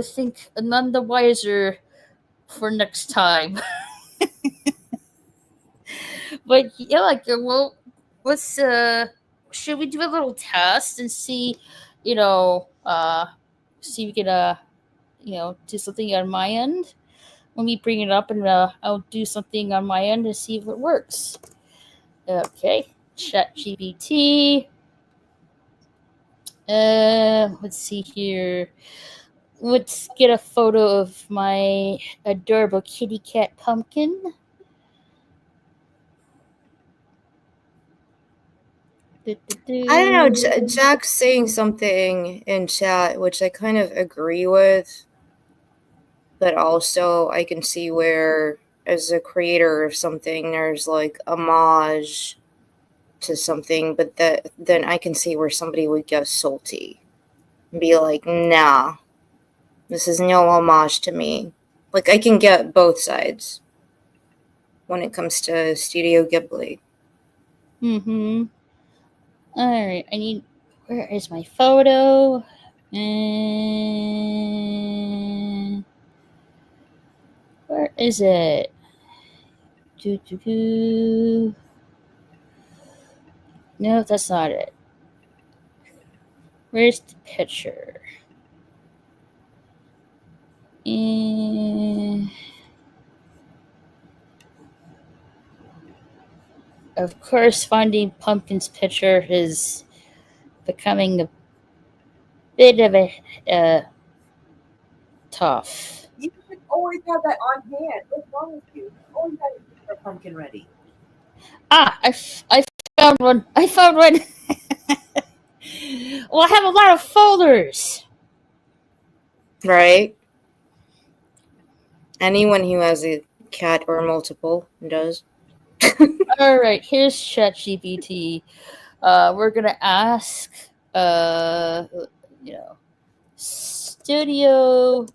think none the wiser for next time. But yeah, like, well, let's should we do a little test and see, see if we can do something on my end. Let me bring it up, and I'll do something on my end and see if it works. Okay, ChatGPT. Let's see here. Let's get a photo of my adorable kitty cat pumpkin. I don't know. Jack's saying something in chat, which I kind of agree with, but also I can see where, as a creator of something, there's like homage to something, but then I can see where somebody would get salty and be like, nah, this is no homage to me. Like, I can get both sides, when it comes to Studio Ghibli. Mm-hmm. All right. Where is my photo? Where is it? No, that's not it. Where's the picture? Of course, finding Pumpkin's picture is becoming a bit of a tough. You should always have that on hand. What's wrong with you? Always have your pumpkin ready. Ah, I found one. I found one. Well, I have a lot of folders. Right? Anyone who has a cat or multiple does. All right, here's ChatGPT. We're gonna ask, Studio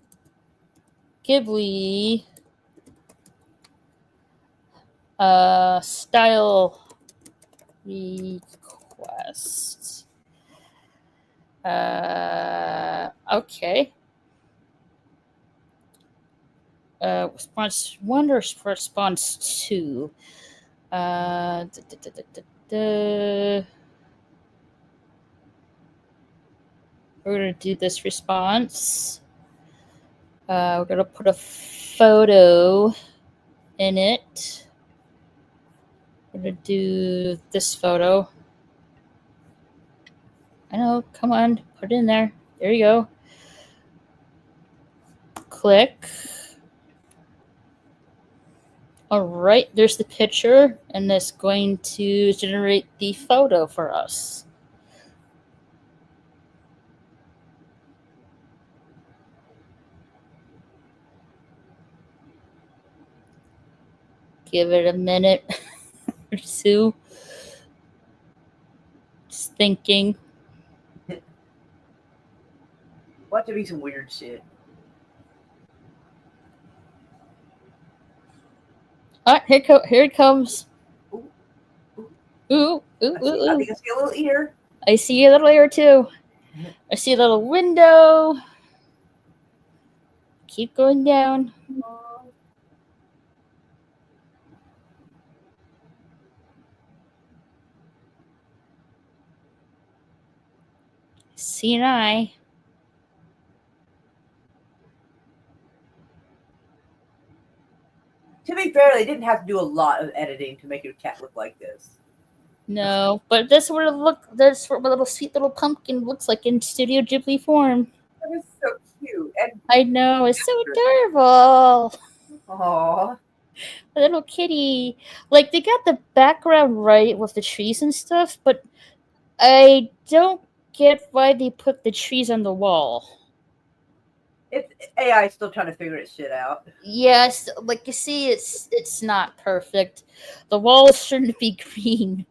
Ghibli, style request. Okay. Response 1 or response 2? We're gonna do this response. We're gonna put a photo in it. We're gonna do this photo. I know, come on, put it in there. There you go. Click. All right, there's the picture, and it's going to generate the photo for us. Give it a minute or two. Just thinking. What to be some weird shit. Ah, here it comes. Ooh, Ooh. I think I see a little ear. I see a little ear too. I see a little window. Keep going down. See an eye. To be fair, they didn't have to do a lot of editing to make your cat look like this. No, but that's what that's what my little sweet little pumpkin looks like in Studio Ghibli form. That is so cute. And I know, it's so adorable. aww. A little kitty. Like, they got the background right with the trees and stuff, but I don't get why they put the trees on the wall. It's AI still trying to figure its shit out. Yes, like you see, it's not perfect. The walls shouldn't be green.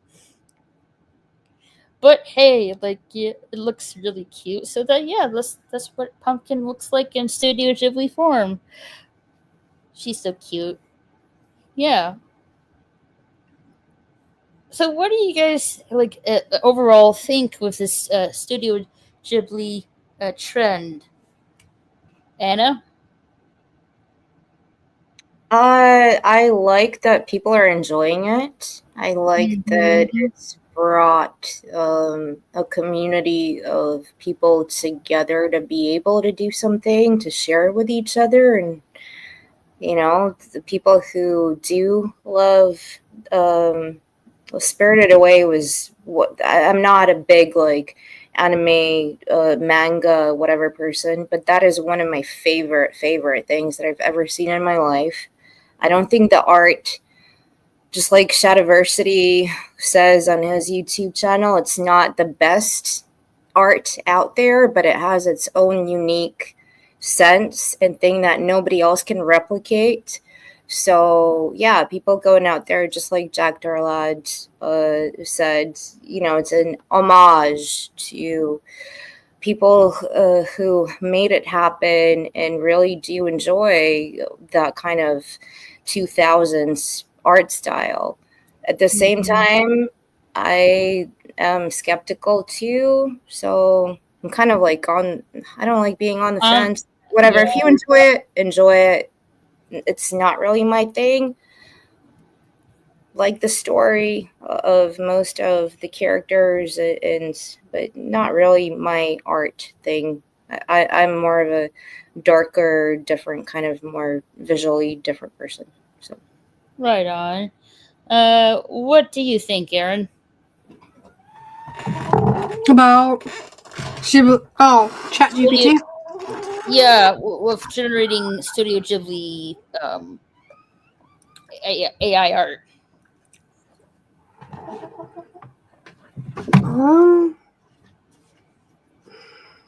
But hey, like, yeah, it looks really cute. So that's what Pumpkin looks like in Studio Ghibli form. She's so cute. Yeah. So what do you guys overall think with this Studio Ghibli trend? Anna? I like that people are enjoying it. I like that it's brought a community of people together to be able to do something, to share with each other. And, you know, the people who do love Spirited Away was what I'm not a big anime, manga, whatever person, but that is one of my favorite things that I've ever seen in my life. I don't think the art, just like Shadiversity says on his YouTube channel, it's not the best art out there, but it has its own unique sense and thing that nobody else can replicate. So yeah, people going out there, just like Jack Darlad said, you know, it's an homage to people who made it happen and really do enjoy that kind of 2000s art style. At the same time, I am skeptical too. So I'm kind of like I don't like being on the fence. Whatever. yeah. If you enjoy it, enjoy it. It's not really my thing. Like the story of most of the characters, but not really my art thing. I'm more of a darker, different kind of more visually different person. So Right on. What do you think, Aaron? About ChatGPT. Yeah, with generating Studio Ghibli AI art.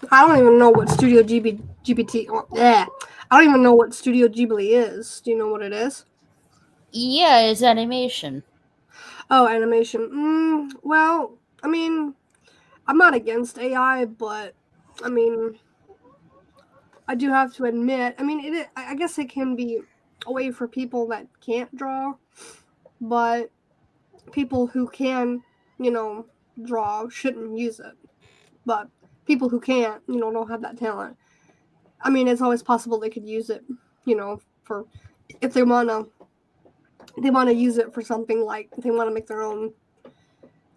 I don't even know what Studio GPT. Yeah, I don't even know what Studio Ghibli is. Do you know what it is? Yeah, it's animation. Oh, animation. Well, I mean, I'm not against AI, but I mean, I do have to admit, I mean, I guess it can be a way for people that can't draw, but people who can, draw shouldn't use it. But people who can't, don't have that talent. I mean, it's always possible they could use it, for if they wanna use it for something like if they want to make their own.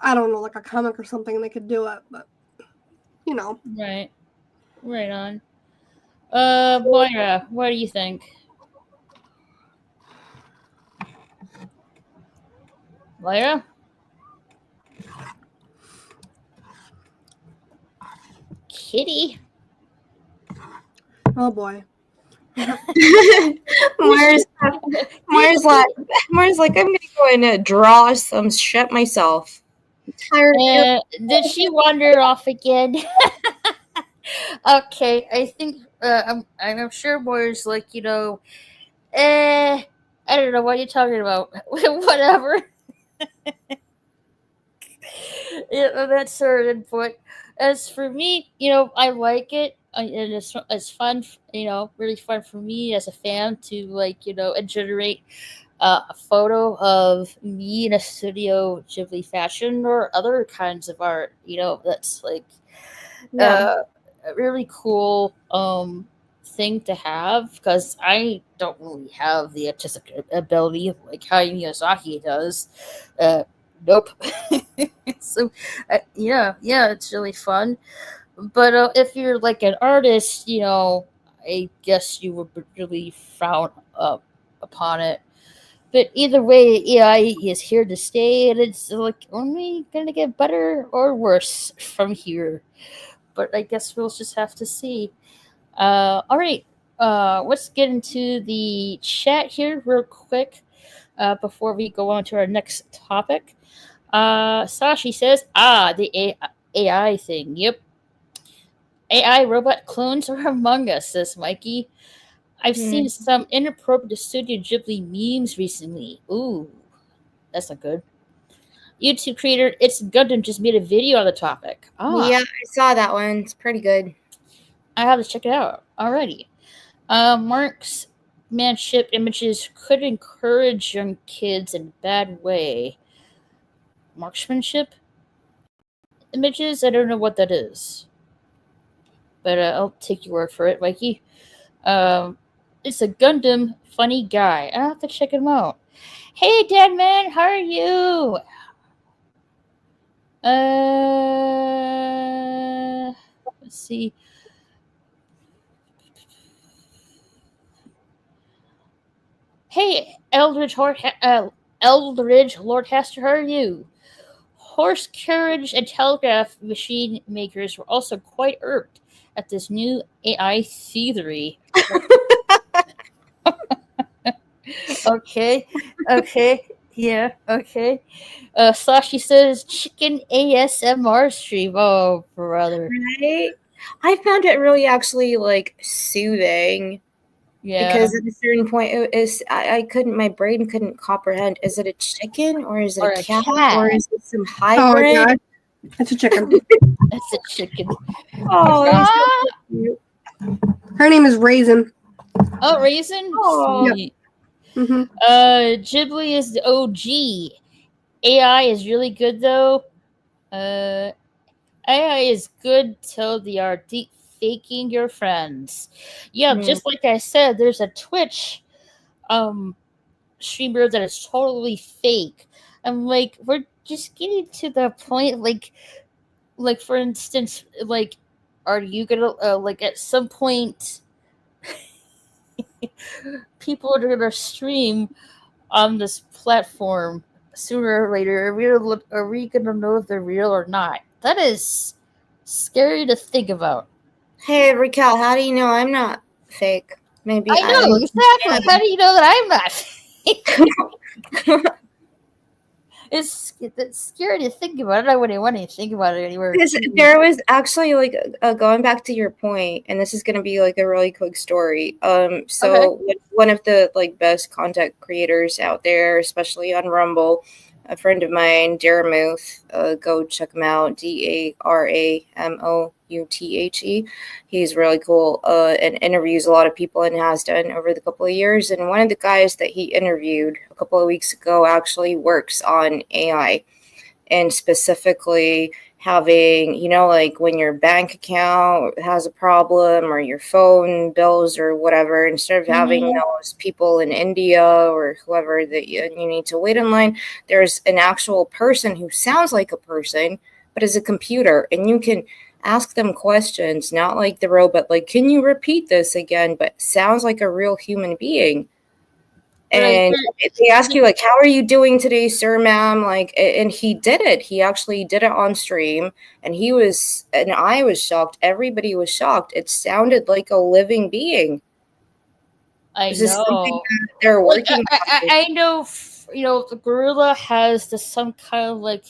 I don't know, like a comic or something. They could do it, but Right. Right on. Moira, what do you think? Moira? Kitty? Oh boy. Mars like, I'm gonna go and draw some shit myself. I'm tired of Did she wander off again? Okay, I think I'm sure Moira's like, I don't know what you're talking about. Whatever. That's her input. As for me, I like it, and it's fun. Really fun for me as a fan to and generate a photo of me in a Studio Ghibli fashion or other kinds of art. That's like a really cool thing to have because I don't really have the artistic ability like Hayao Miyazaki does. Nope. So, yeah, it's really fun. But if you're like an artist, I guess you would really frown upon it. But either way, AI is here to stay, and it's like only gonna get better or worse from here. But I guess we'll just have to see. All right, let's get into the chat here real quick before we go on to our next topic. Sashi says, the AI thing. Yep. AI robot clones are among us, says Mikey. I've seen some inappropriate Studio Ghibli memes recently. Ooh, that's not good. YouTube creator It's Gundam just made a video on the topic. Yeah, I saw that one. It's pretty good. I have to check it out. Alrighty. Marksmanship images could encourage young kids in a bad way. Marksmanship images? I don't know what that is. But I'll take your word for it, Mikey. It's a Gundam funny guy. I'll have to check him out. Hey, Dad Man, how are you? Let's see. Hey, Eldridge Lord Hester, how are you? Horse carriage and telegraph machine makers were also quite irked at this new AI thievery. Okay. Yeah, okay. Sashi says chicken ASMR stream. Oh, brother. Right? I found it really actually like soothing. Yeah. Because at a certain point, I couldn't. My brain couldn't comprehend. Is it a chicken or is it a cat or is it some hybrid? Oh God, it's a chicken. That's a chicken. Oh, that's so cute. Her name is Raisin. Oh, Raisin? Oh. Sweet. Mm-hmm. Ghibli is the OG. AI is really good though. Uh, AI is good till they are deep faking your friends. Yeah, Mm. just like I said, there's a Twitch um streamer that is totally fake. I'm like, we're just getting to the point, like for instance, like, are you gonna like at some point people are gonna stream on this platform sooner or later? Are we gonna know if they're real or not? That is scary to think about. Hey, Raquel, how do you know I'm not fake? Maybe I know I'm. exactly. How do you know that I'm not? It's scary to think about. I don't want to think about it anywhere. Because there was actually like going back to your point, and this is going to be like a really quick story. Okay. So one of the like best content creators out there, especially on Rumble, a friend of mine, Daramuth, go check him out. DARAMOUTHE. He's really cool and interviews a lot of people and has done over the couple of years. And one of the guys that he interviewed a couple of weeks ago actually works on AI and specifically having, like when your bank account has a problem or your phone bills or whatever, instead of having those people in India or whoever that you need to wait in line, there's an actual person who sounds like a person, but is a computer, and you can ask them questions, not like the robot, like, can you repeat this again, but sounds like a real human being. Right. And they ask you, like, how are you doing today, sir, ma'am? Like, and he did it. He actually did it on stream. And I was shocked. Everybody was shocked. It sounded like a living being. I This is something know. that they're Like working on. I know. The gorilla has some kind of like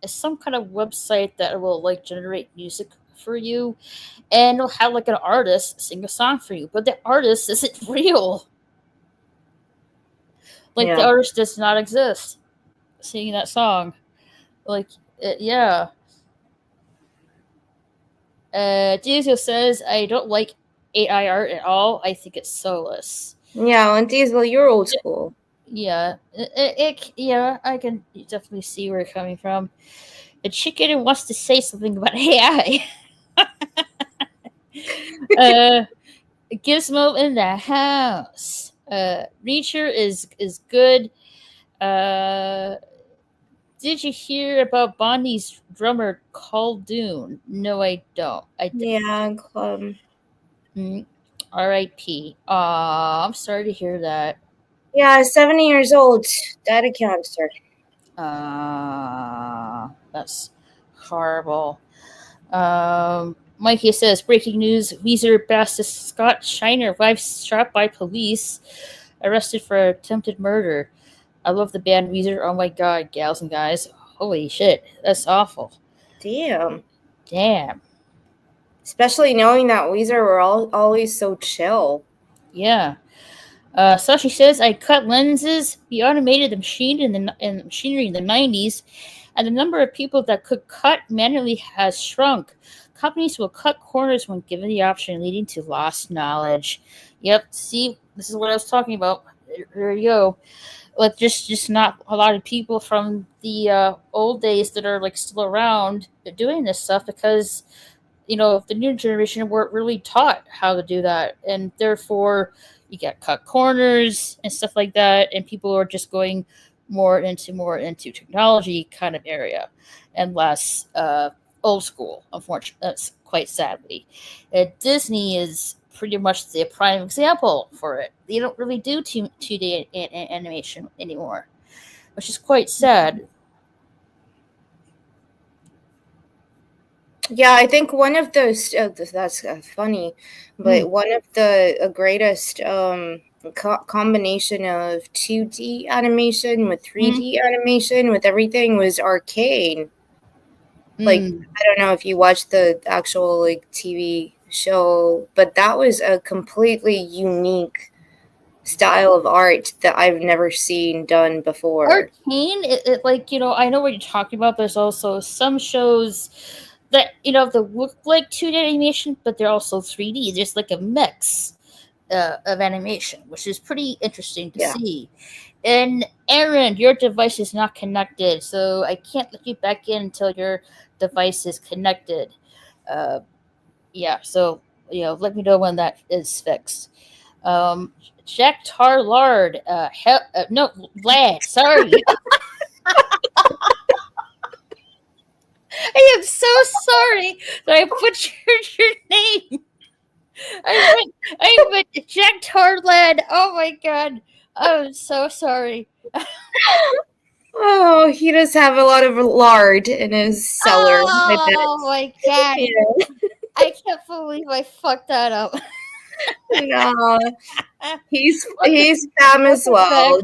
some kind of website that will like generate music for you, and it'll have like an artist sing a song for you, but the artist isn't real. Like the Yeah. artist does not exist singing that song. Like yeah. Diesel says I don't like AI art at all. I think it's soulless. Yeah, and Diesel, you're old school. Yeah, yeah, I can definitely see where you're coming from. The chicken wants to say something about AI. Gizmo in the house. Reacher is good. Uh, did you hear about Bonnie's drummer Dune? No, I don't. I didn't. Yeah. R.I.P. Aw, I'm sorry to hear that. Yeah, 70 years old. Died of cancer. That's horrible. Mikey says, breaking news, Weezer bassist Scott Shiner, wife shot by police, arrested for attempted murder. I love the band Weezer. Oh my god, gals and guys. Holy shit, that's awful. Damn. Especially knowing that Weezer were always so chill. Yeah. So she says, I cut lenses. We automated the machinery in the 90s, and the number of people that could cut manually has shrunk. Companies will cut corners when given the option, leading to lost knowledge. Yep. See, this is what I was talking about. There you go. Like just not a lot of people from the old days that are like still around doing this stuff because the new generation weren't really taught how to do that, and therefore you get cut corners and stuff like that, and people are just going more into technology kind of area and less old school. Unfortunately, that's quite sadly. Disney is pretty much the prime example for it. They don't really do 2D animation anymore, which is quite sad. Yeah, I think one of those, that's funny, but one of the greatest combination of 2D animation with 3D animation with everything was Arcane. Like, I don't know if you watched the actual like TV show, but that was a completely unique style of art that I've never seen done before. Arcane, I know what you're talking about. There's also some shows that that look like 2D animation, but they're also 3D. There's like a mix. of animation, which is pretty interesting to Yeah. see. And Aaron, your device is not connected, so I can't let you back in until your device is connected. Uh, yeah, so let me know when that is fixed. Jack Tarlard, no, Lad, sorry. I am so sorry that I butchered your name. I meant Jack Tarlad. Oh my god. I'm so sorry. Oh, he does have a lot of lard in his cellar. I bet. Oh my god. Yeah. I can't believe I fucked that up. No, he's fam as welcome well.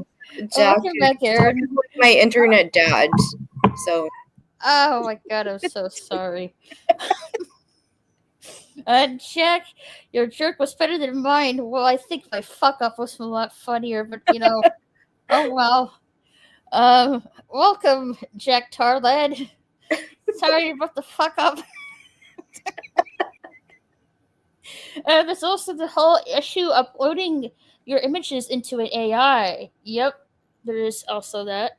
Jack Welcome back, is Aaron. my internet dad. So Oh my god, I'm so sorry. Jack, your jerk was better than mine. Well, I think my fuck up was a lot funnier, but oh well. Welcome, Jack Tarlad. Sorry about the fuck up. There's also the whole issue uploading your images into an AI. Yep, there is also that.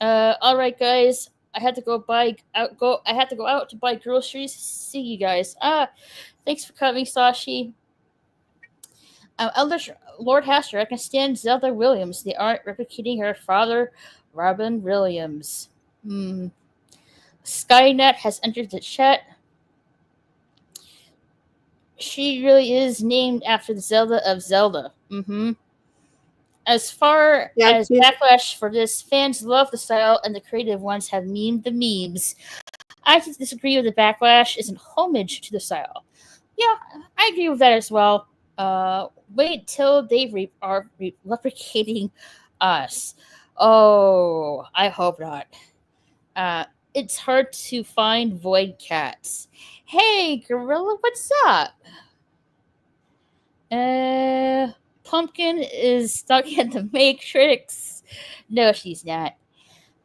All right, guys. I had to go I had to go out to buy groceries. See you guys. Thanks for coming, Sashi. Elder Lord Haster, I can stand Zelda Williams. They aren't replicating her father, Robin Williams. Skynet has entered the chat. She really is named after the Zelda of Zelda. As far Yeah, as backlash for this, fans love the style and the creative ones have memed the memes. I disagree with the backlash is an homage to the style. Yeah, I agree with that as well. Wait till they are replicating us. Oh, I hope not. It's hard to find void cats. Hey, Gorilla, what's up? Pumpkin is stuck in the Matrix. No, she's not.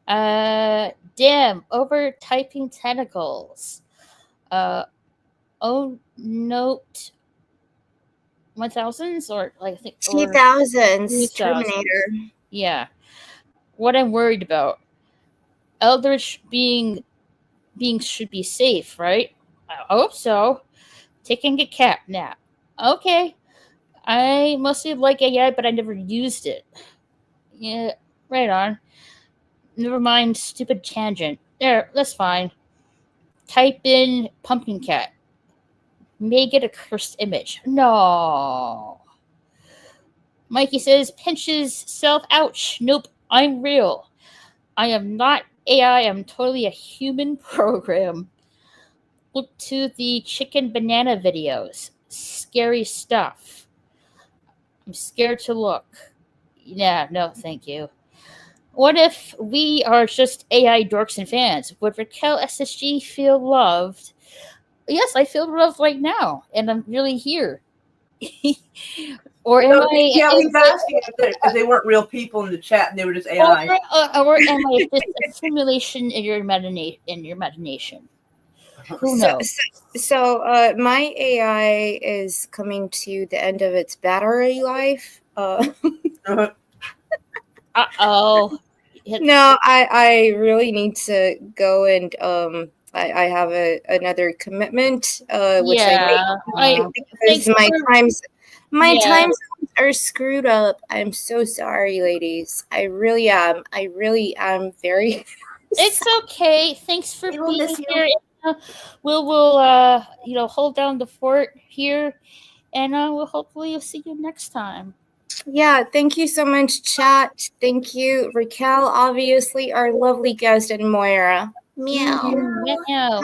Damn, over typing tentacles. Oh, note 1000s or I think 2000s Terminator. Yeah. What I'm worried about. Eldritch beings should be safe, right? I hope so. Taking a cat nap. Okay. I mostly like AI, but I never used it. Yeah, right on. Never mind, stupid tangent. There, that's fine. Type in pumpkin cat. May get a cursed image. No. Mikey says, pinches self. Ouch. Nope, I'm real. I am not AI. I'm totally a human program. Look to the chicken banana videos. Scary stuff. I'm scared to look. Yeah, no, thank you. What if we are just AI dorks and fans? Would Raquel SSG feel loved? Yes, I feel loved right now, and I'm really here. Or am I? Yeah, he's asking if they weren't real people in the chat and they were just AI. Or am I just a simulation in your imagination? Who knows? So my AI is coming to the end of its battery life. Uh-oh. No, I really need to go and I have another commitment which I make because my time zones are screwed up. I'm so sorry, ladies. I really am very It's okay. Thanks for being here. We'll hold down the fort here, and we'll hopefully see you next time. Yeah, thank you so much, chat. Thank you, Raquel, obviously our lovely guest, and Moira. Meow. Meow.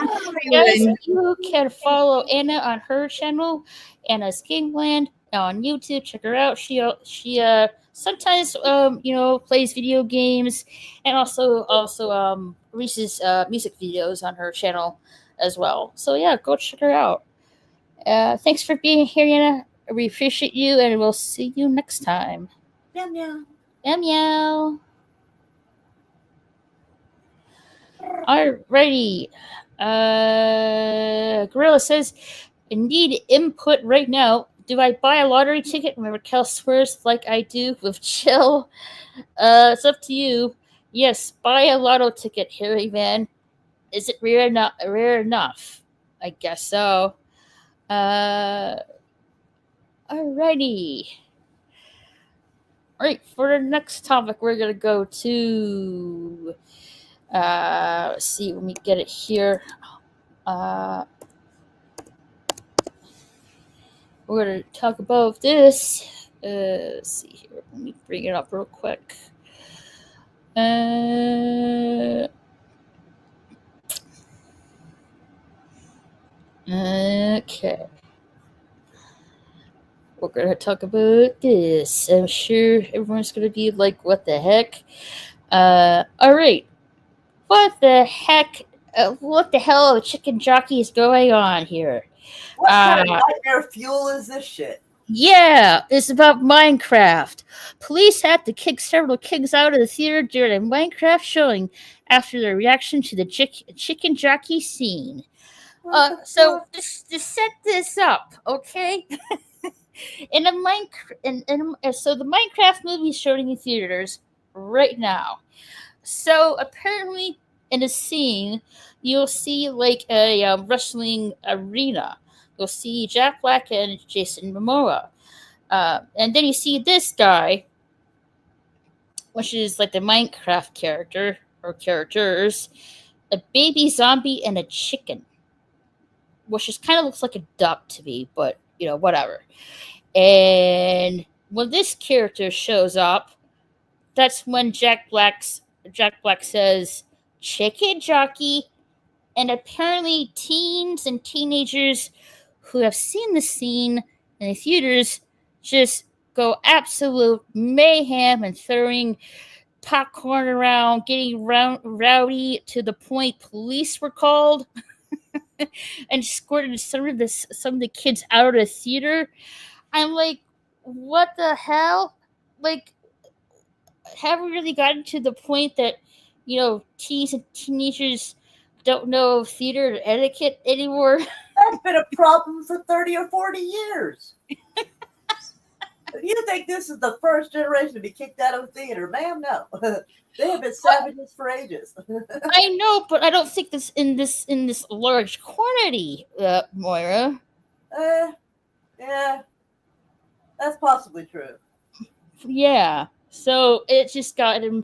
Guys, you can follow Anna on her channel, Anna's Kingland, on YouTube. Check her out. She sometimes plays video games, and also releases music videos on her channel as well. So yeah, go check her out. Thanks for being here, Anna. We appreciate you, and we'll see you next time. Meow meow. Meow meow. Alrighty. Gorilla says, I need input right now. Do I buy a lottery ticket when Raquel swears like I do with chill? It's up to you. Yes, buy a lotto ticket, Harry Van. Is it rare enough? Rare enough? I guess so. Uh, Alrighty. Alright, for the next topic, we're gonna go to. Let's see, let me get it here. Uh, we're gonna talk about this. Let's see here. Let me bring it up real quick. Okay. We're gonna talk about this. I'm sure everyone's gonna be like, what the heck? Alright. What the heck? What the hell of a chicken jockey is going on here? What kind of nightmare fuel is this shit? Yeah, it's about Minecraft. Police had to kick several kids out of the theater during a Minecraft showing after their reaction to the chicken jockey scene. So to set this up, okay? in a so the Minecraft movie is showing in theaters right now. So apparently, in a scene, you'll see like a wrestling arena. You'll see Jack Black and Jason Momoa, and then you see this guy, which is like the Minecraft character or characters, a baby zombie and a chicken, which just kind of looks like a duck to me, but whatever. And when this character shows up, that's when Jack Black says, "Chicken jockey," and apparently teens and teenagers who have seen the scene in the theaters just go absolute mayhem and throwing popcorn around, getting rowdy to the point police were called and escorted some of the kids out of the theater. I'm like, what the hell? Like, have we really gotten to the point that teens and teenagers don't know theater etiquette anymore? That's been a problem for 30 or 40 years. You think this is the first generation to be kicked out of a theater? Ma'am, no. They have been savages for ages. I know, but I don't think this in this large quantity, Moira. Yeah, that's possibly true. Yeah, so it just got him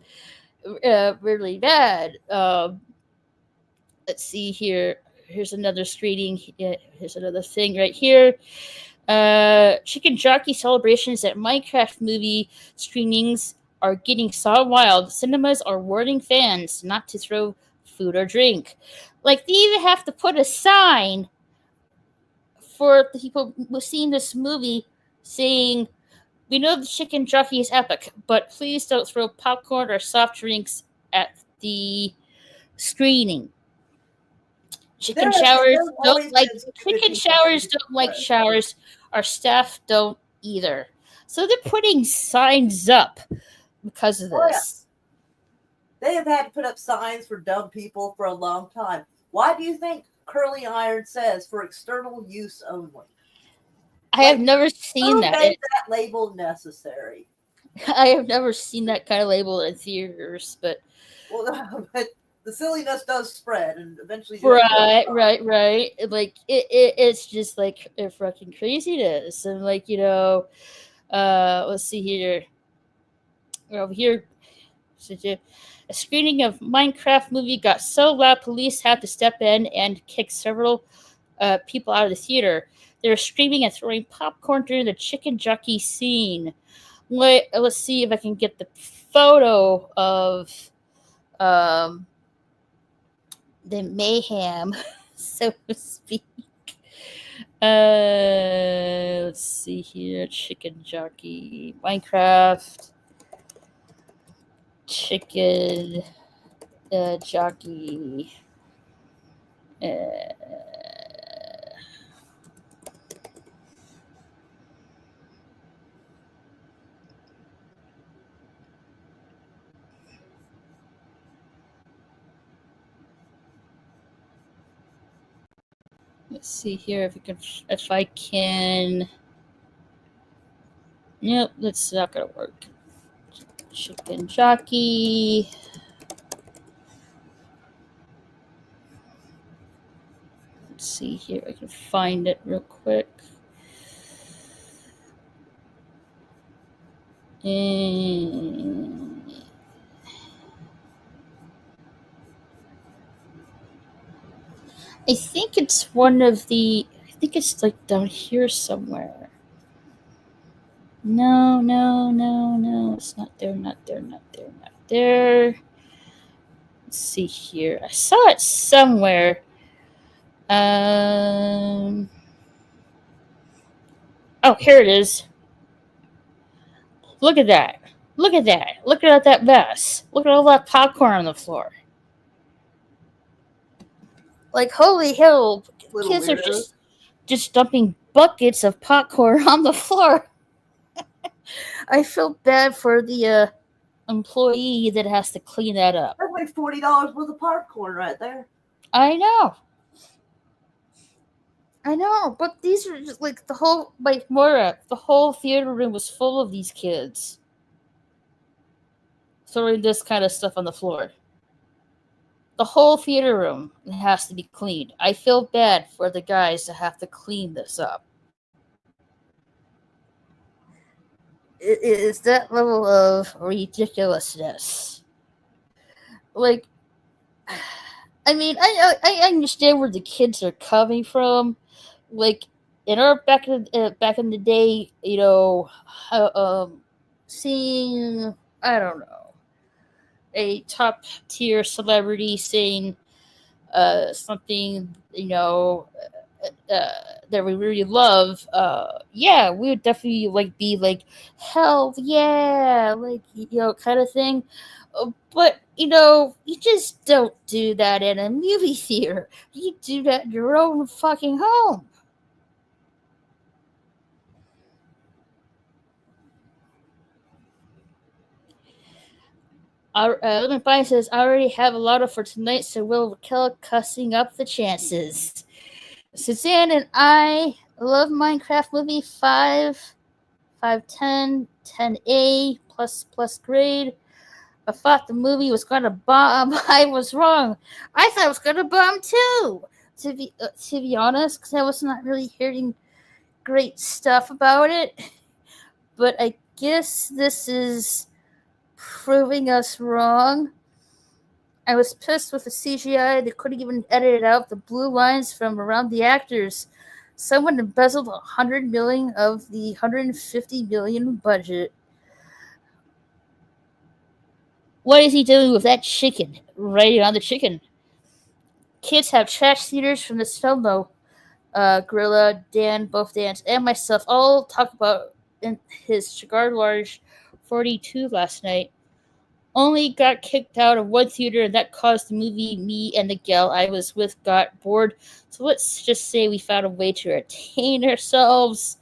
really bad. Let's see here. Here's another screening. Here's another thing right here. Chicken jockey celebrations at Minecraft movie screenings are getting so wild. Cinemas are warning fans not to throw food or drink. Like, they even have to put a sign for the people seeing this movie saying, "We know the chicken jockey is epic, but please don't throw popcorn or soft drinks at the screening." Chicken showers don't like showers. Our staff don't either. So they're putting signs up because of this. They have had to put up signs for dumb people for a long time. Why do you think Curly Iron says for external use only? I have never seen that. Who made that label necessary? I have never seen that kind of label in theaters, but the silliness does spread, and eventually. Right. Like it's just like a fucking craziness, and like let's see here. Over here, a screening of Minecraft movie got so loud, police had to step in and kick several people out of the theater. They were screaming and throwing popcorn during the chicken jockey scene. Let's see if I can get the photo of the mayhem, so to speak. Let's see here. Chicken jockey. Minecraft. Chicken jockey. Let's see here if I can Nope, that's not gonna work. Chicken jockey. Let's see here. I can find it real quick. And I think it's one of the. I think it's like down here somewhere. No, no, no, no. It's not there, not there, not there, not there. Let's see here. I saw it somewhere. Oh, here it is. Look at that. Look at that. Look at that mess. Look at all that popcorn on the floor. Like, holy hell. Little Kids are weirdos. just dumping buckets of popcorn on the floor. I feel bad for the employee that has to clean that up. That's like $40 worth of popcorn right there. I know, but these are just like the whole, like Moira, the whole theater room was full of these kids throwing this kind of stuff on the floor. The whole theater room has to be cleaned. I feel bad for the guys that have to clean this up. It is that level of ridiculousness. Like, I mean, I understand where the kids are coming from. Like, in our back in the day, seeing, I don't know, a top tier celebrity saying something, that we really love, yeah, we would definitely like be like, hell yeah, like, kind of thing. But you just don't do that in a movie theater. You do that in your own fucking home. Lemon Pine says, I already have a lot of for tonight, so we'll kill cussing up the chances. Suzanne and I love Minecraft movie 510, 10A, plus grade. I thought the movie was gonna bomb. I was wrong. I thought it was gonna bomb too. To be honest, because I was not really hearing great stuff about it. But I guess this is proving us wrong. I was pissed with the CGI. They couldn't even edit out the blue lines from around the actors. Someone embezzled $100 million of the $150 million budget. What is he doing with that chicken? Right on the chicken. Kids have trash theaters from this film, though. Gorilla, Dan, both Dans, and myself all talked about in his cigar large 42 last night. Only got kicked out of one theater, and that caused the movie me and the gal I was with got bored. So let's just say we found a way to entertain ourselves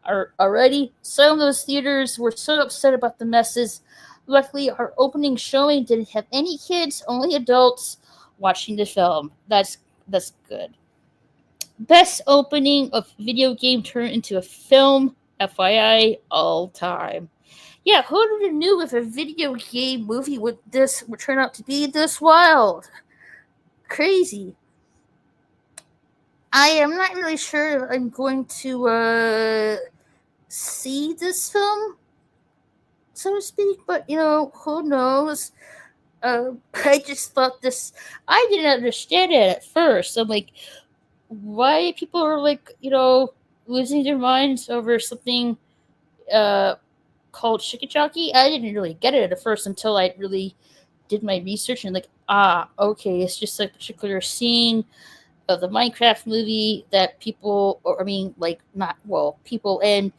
already. Some of those theaters were so upset about the messes. Luckily, our opening showing didn't have any kids, only adults watching the film. That's good. Best opening of video game turned into a film, FYI, all time. Yeah, who would have knew if a video game movie would turn out to be this wild? Crazy. I am not really sure if I'm going to see this film, so to speak, but who knows? I just thought this. I didn't understand it at first. I'm like, why people are like, losing their minds over something called Shikachaki. I didn't really get it at first until I really did my research and like, okay, it's just a particular scene of the Minecraft movie that people, or I mean, like, not, well, people and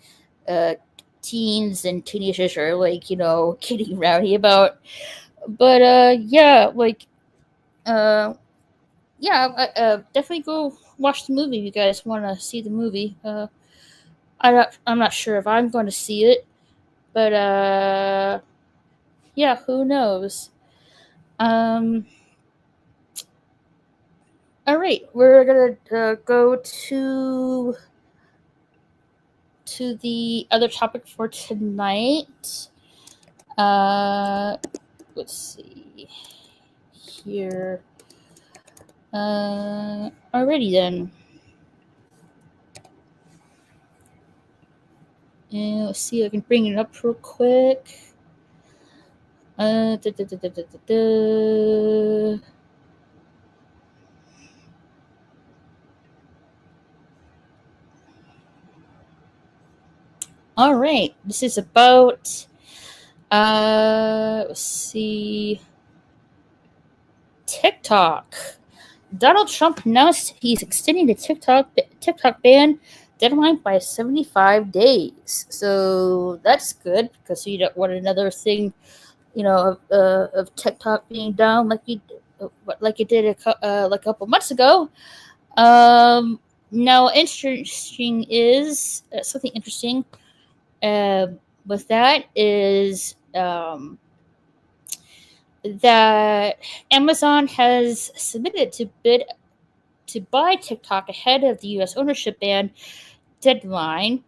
teens and teenagers are like, kidding rowdy about. But yeah, like, yeah, definitely go watch the movie if you guys want to see the movie. I'm not sure if I'm going to see it, but yeah, who knows? All right, we're gonna go to the other topic for tonight. Let's see here. Alrighty then. And let's see if I can bring it up real quick. Da, da, da, da, da, da, da. All right, this is about let's see, TikTok. Donald Trump announced he's extending the TikTok ban deadline by 75 days. So that's good because you don't want another thing, of TikTok being down like it did like a couple months ago. Now, interesting is something interesting with that is that Amazon has submitted to bid to buy TikTok ahead of the U.S. ownership ban deadline,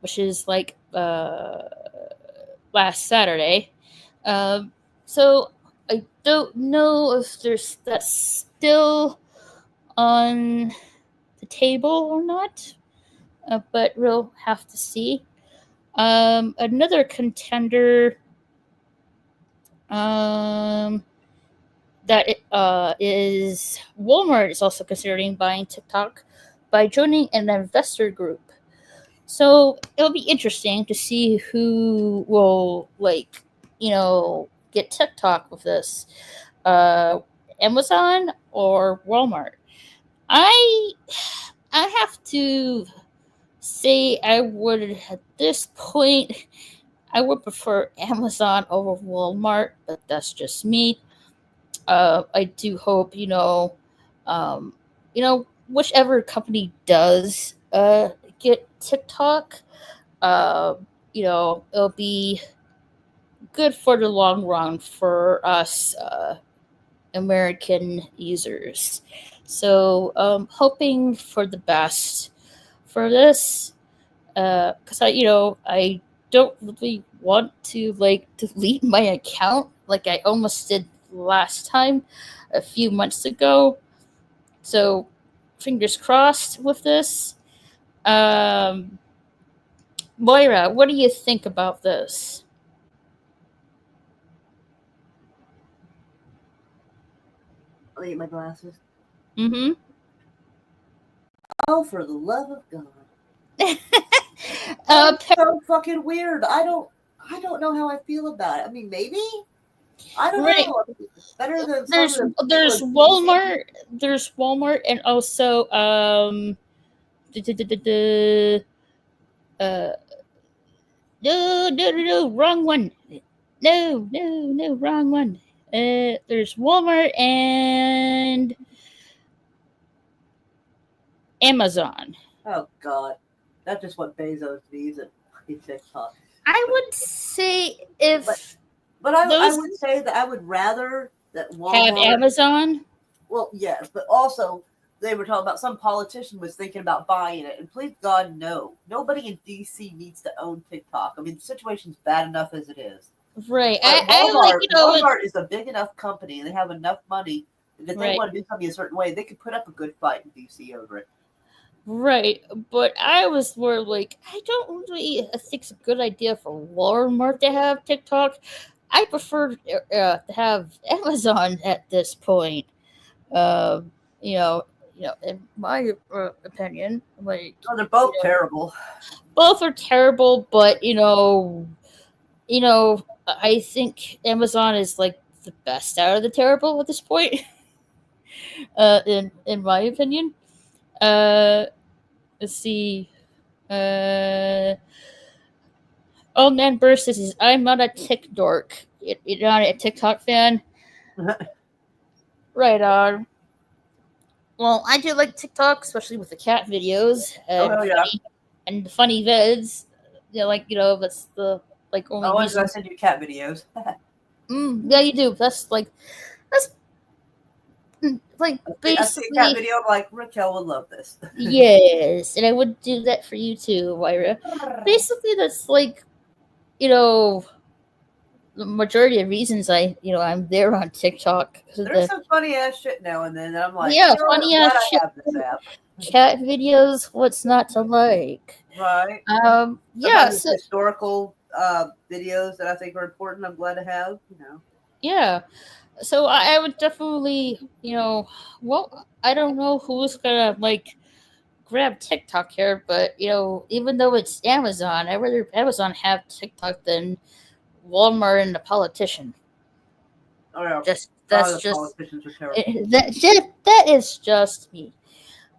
which is like last Saturday. So I don't know if that's still on the table or not, but we'll have to see. Another contender that is Walmart is also considering buying TikTok by joining an investor group. So it'll be interesting to see who will get TikTok with this, Amazon or Walmart. I have to say I would at this point I would prefer Amazon over Walmart, but that's just me. I do hope whichever company does get TikTok, it'll be good for the long run for us American users. So hoping for the best for this, because I don't really want to delete my account like I almost did last time a few months ago. So fingers crossed with this. Moira, what do you think about this? I'll eat my glasses. Mm-hmm. Oh, for the love of God. uh, That's so fucking weird. I don't know how I feel about it. I mean, maybe. I don't Right. know. Better than There's Walmart. There's Walmart and also no, wrong one. No, wrong one. There's Walmart and Amazon. Oh God, that's just what Bezos needs at TikTok. I would say if But I would say that I would rather that Walmart have Amazon. Well, yes, but also they were talking about some politician was thinking about buying it, and please God, no, nobody in DC needs to own TikTok. I mean, the situation's bad enough as it is. Right. Walmart is a big enough company, and they have enough money that if they Right. want to do something a certain way, they could put up a good fight in DC over it. Right, but I was more like, I don't really think it's a good idea for Walmart to have TikTok. I prefer to have Amazon at this point. In my opinion, Oh, they're both terrible. Both are terrible, but I think Amazon is like the best out of the terrible at this point. In my opinion. Let's see. Old Man Burst says, I'm not a Tik dork. You're not a TikTok fan? Right on. Well, I do like TikTok, especially with the cat videos and the funny vids. That's the only. I was gonna send you cat videos. Yeah, you do. That's like I see a cat basically, video. I'm like, Raquel would love this. yes, and I would do that for you too, Wyra. Basically, that's like, you know, the majority of reasons I'm there on TikTok. So There's some funny ass shit now and then. And I'm like, yeah, I'm funny glad ass I shit, have this app. cat videos. What's not to like? Right. Yeah, Sometimes so it's historical videos that I think are important. I'm glad to have. yeah, so I would definitely, well, I don't know who's gonna like grab TikTok here, but even though it's Amazon, I'd rather Amazon have TikTok than Walmart and the politician. Oh yeah. Just Oh, that's the just politicians are terrible. that is just me.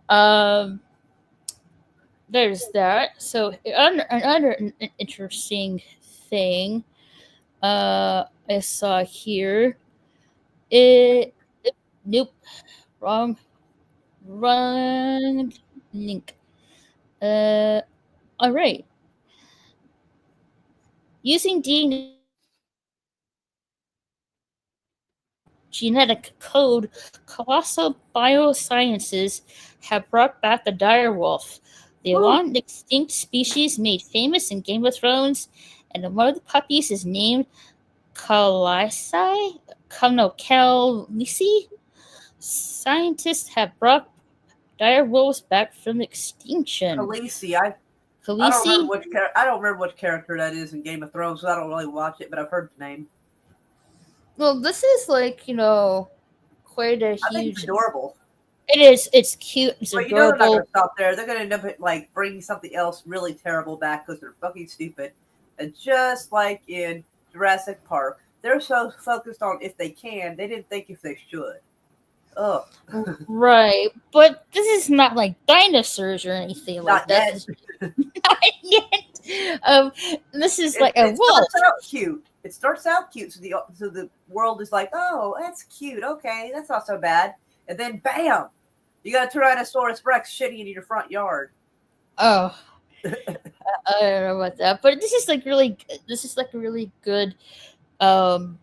Um, there's that. So another interesting thing I saw here. It nope, wrong link. All right. Using DNA genetic code, colossal biosciences have brought back the direwolf, the Woo. long extinct species made famous in Game of Thrones, and one of the puppies is named Khaleesi. No, Khaleesi. Scientists have brought direwolves back from extinction. Khaleesi. I don't remember Khaleesi? I don't remember which character that is in Game of Thrones, so I don't really watch it, but I've heard the name. Well, this is like, quite a I think it's huge. adorable. It is. It's cute. It's But they're not going adorable. to stop there. They're going to end up like bringing something else really terrible back because they're fucking stupid. And just like in Jurassic Park, they're so focused on if they can, they didn't think if they should. Oh, Right, but this is not like dinosaurs or anything like not that. yet. Not yet. This is like a It wolf. starts out cute. It starts out cute, so the world is like, oh, that's cute. Okay, that's not so bad. And then, bam, you got a Tyrannosaurus Rex shitting in your front yard. Oh, I don't know about that, but this is like really. This is like a really good um,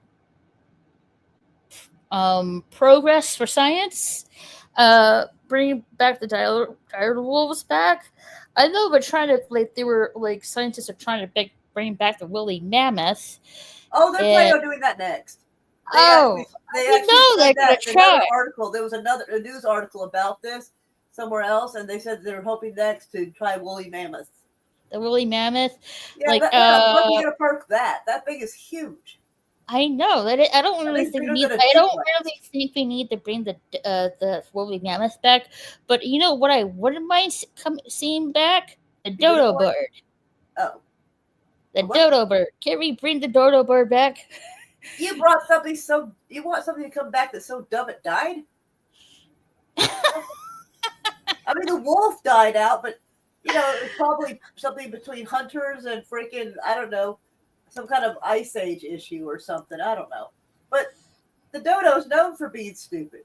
progress for science. Bringing back the dire wolves back. I know they're trying to like they were like scientists are trying to bring back the woolly mammoth. Oh, they're planning And on doing that next. They oh, I actually know said they're gonna that in another try article. There was a news article about this somewhere else, and they said they're hoping next to try woolly mammoths. the woolly mammoth. Yeah, Like how the fuck are you gonna perk that? That thing is huge. I know that I don't really think think we bigger need. than a I don't duplex. really think we need to bring the woolly mammoth back. But you know what? I wouldn't mind seeing back the dodo unicorn? bird. Oh, The what? dodo bird. Can we bring the dodo bird back? You brought something so you want something to come back that's so dumb it died? I mean, the wolf died out, but it's probably something between hunters and freaking I don't know, some kind of ice age issue or something. I don't know, but the dodo's known for being stupid.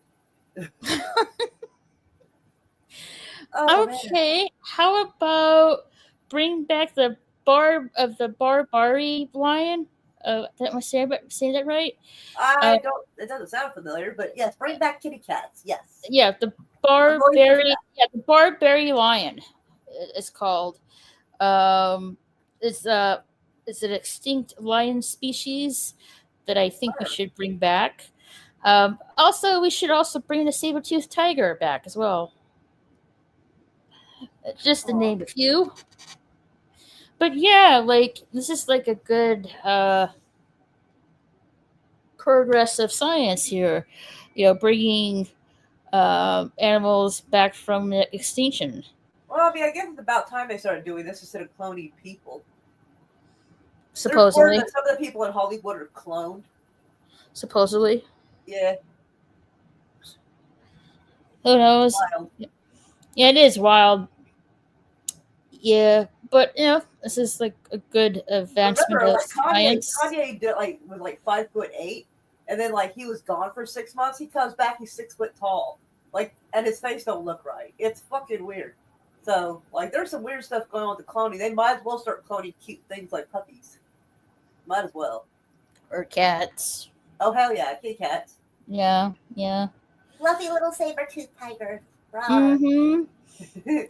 Oh, Okay. man. How about bring back the Barbary lion? Am I saying that right? I don't. It doesn't sound familiar, but yes, bring back kitty cats. Yes. Yeah, the I'm going to do the Barbary lion. It's called. Um, it's it's an extinct lion species that I think we that. should bring back. Also, we should also bring the saber-toothed tiger back as well. Just to name a few. But yeah, like this is like a good progress of science here. Bringing animals back from extinction. Well, I mean, I guess it's about time they started doing this instead of cloning people. Supposedly. That some of the people in Hollywood are cloned. Supposedly. Yeah. Who knows? Wild. Yeah, it is wild. Yeah, but this is like a good advancement Remember, of like science. Kanye did was like 5'8", and then like he was gone for 6 months. He comes back, he's 6 foot tall, like, and his face don't look right. It's fucking weird. So like, there's some weird stuff going on with the cloning. They might as well start cloning cute things like puppies. Might as well. Or cats. Oh hell yeah, kitty cats. Yeah, yeah. fluffy little saber-toothed tiger. Rawr. Mm-hmm.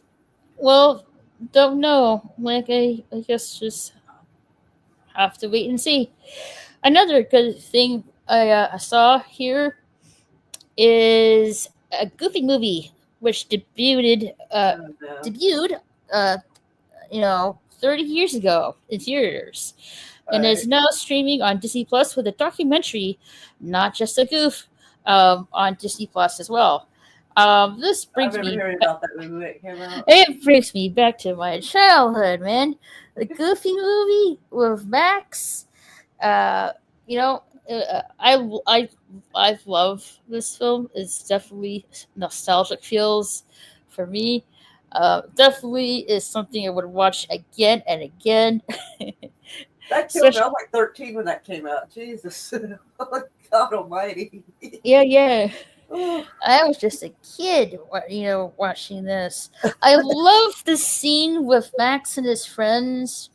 Well, don't know. Like I guess just have to wait and see. Another good thing I saw here is a Goofy movie, which Oh, no. debuted, 30 years ago in theaters, and is Alright. now streaming on Disney Plus with a documentary, not just a goof, on Disney Plus as well. This I've brings never me heard about that movie when it came out. it brings me back to my childhood, man. The Goofy movie with Max. Uh, you know, I love this film. It's definitely nostalgic feels for me. Definitely is something I would watch again and again. That killed me. I Especially, was like 13 when that came out. Jesus. Oh, God almighty. yeah. Oh, I was just a kid, watching this. I love the scene with Max and his friends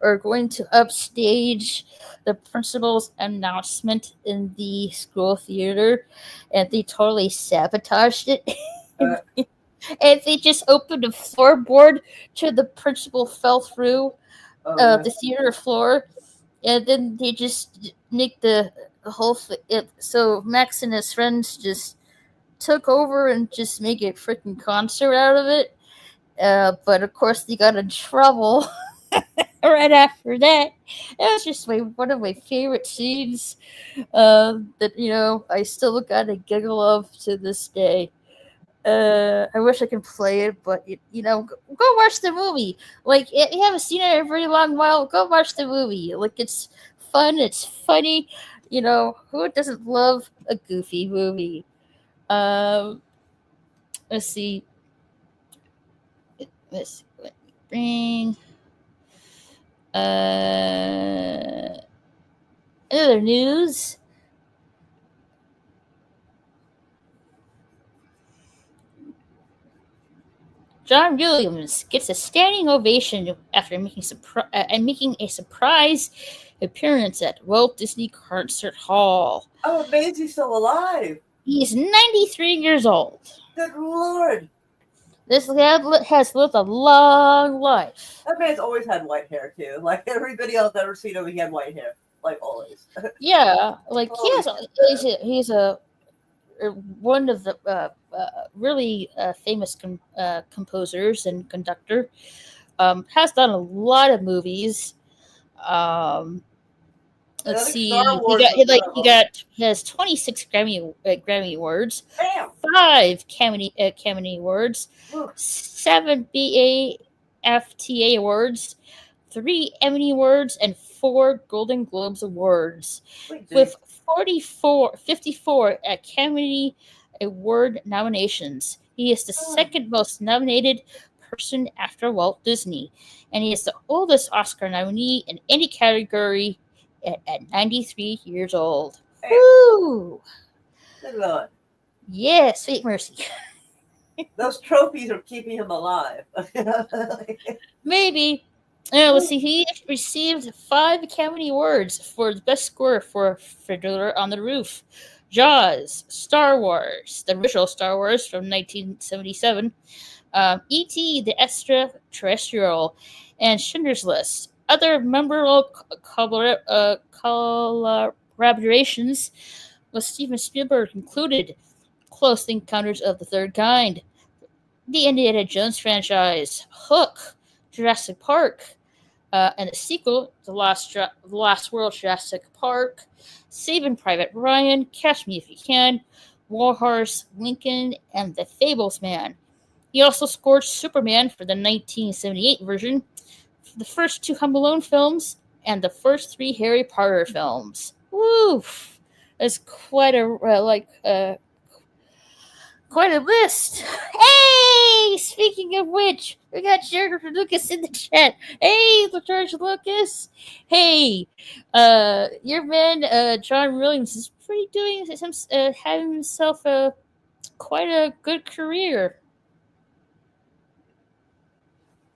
are going to upstage the principal's announcement in the school theater, and they totally sabotaged it. uh, And they just opened a floorboard to the principal fell through oh no. the theater floor, and then they just nicked the whole thing. So Max and his friends just took over and just make a freaking concert out of it. But of course, they got in trouble right after that. That was just one of my favorite scenes that I still gotta giggle of to this day. I wish I could play it, but go watch the movie. Like, if you haven't seen it in a very long while, go watch the movie. Like, it's fun, it's funny. Who doesn't love a goofy movie? Um, let's see. Let me bring other news. John Williams gets a standing ovation after making a surprise appearance at Walt Disney Concert Hall. Oh, Maisie's still alive. He's 93 years old. Good Lord. This lad has lived a long life. That man's always had white hair, too. Like, everybody else I've ever seen him, he had white hair. Like, always. Yeah, like Holy he's a one of the really famous composers and conductor. Has done a lot of movies. Um, I let's think see, Star Wars was one of them. he has 26 Grammy awards, Bam! 5 Academy awards, Ooh, 7 BAFTA awards, 3 Emmy awards, and 4 Golden Globes awards, sweet with dude. 54 Academy Award nominations. He is the Oh, second most nominated person after Walt Disney, and he is the oldest Oscar nominee in any category at 93 years old. bam. Woo! Good Lord. Yeah, sweet mercy. Those trophies are keeping him alive. Maybe. Let's see. He received 5 Academy Awards for the best score for Fiddler on the Roof, Jaws, Star Wars, the original Star Wars from 1977, E.T. the Extraterrestrial, and Schindler's List. Other memorable collaborations with Steven Spielberg included Close Encounters of the Third Kind, the Indiana Jones franchise, Hook, Jurassic Park, and the sequel, The Last World Jurassic Park, Saving Private Ryan, Catch Me If You Can, Warhorse, Lincoln, and The Fablesman. He also scored Superman for the 1978 version, for the first 2 Home Alone films, and the first 3 Harry Potter films. Woof! That's quite a list. Hey, speaking of which, we got George Lucas in the chat. Hey, George Lucas. Hey, your man, John Williams is having himself quite a good career.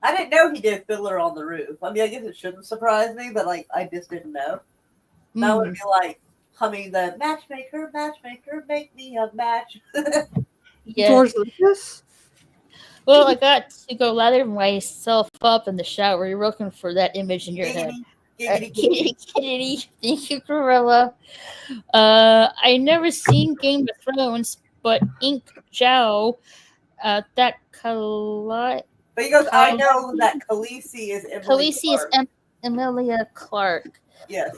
I didn't know he did Fiddler on the Roof. I mean, I guess it shouldn't surprise me, but, like, I just didn't know. That would Mm. be like, humming the matchmaker, matchmaker, make me a match. Yeah. George Lucas. Well, I got to go lather myself up in the shower. You're looking for that image in your head. Giggity, giggity, giggity. Kitty. Thank you, Gorilla. I never seen Game of Thrones, but Ink Jow, that But he goes, I know that Khaleesi is Emily Khaleesi is Clark. Emilia Clarke. Yes.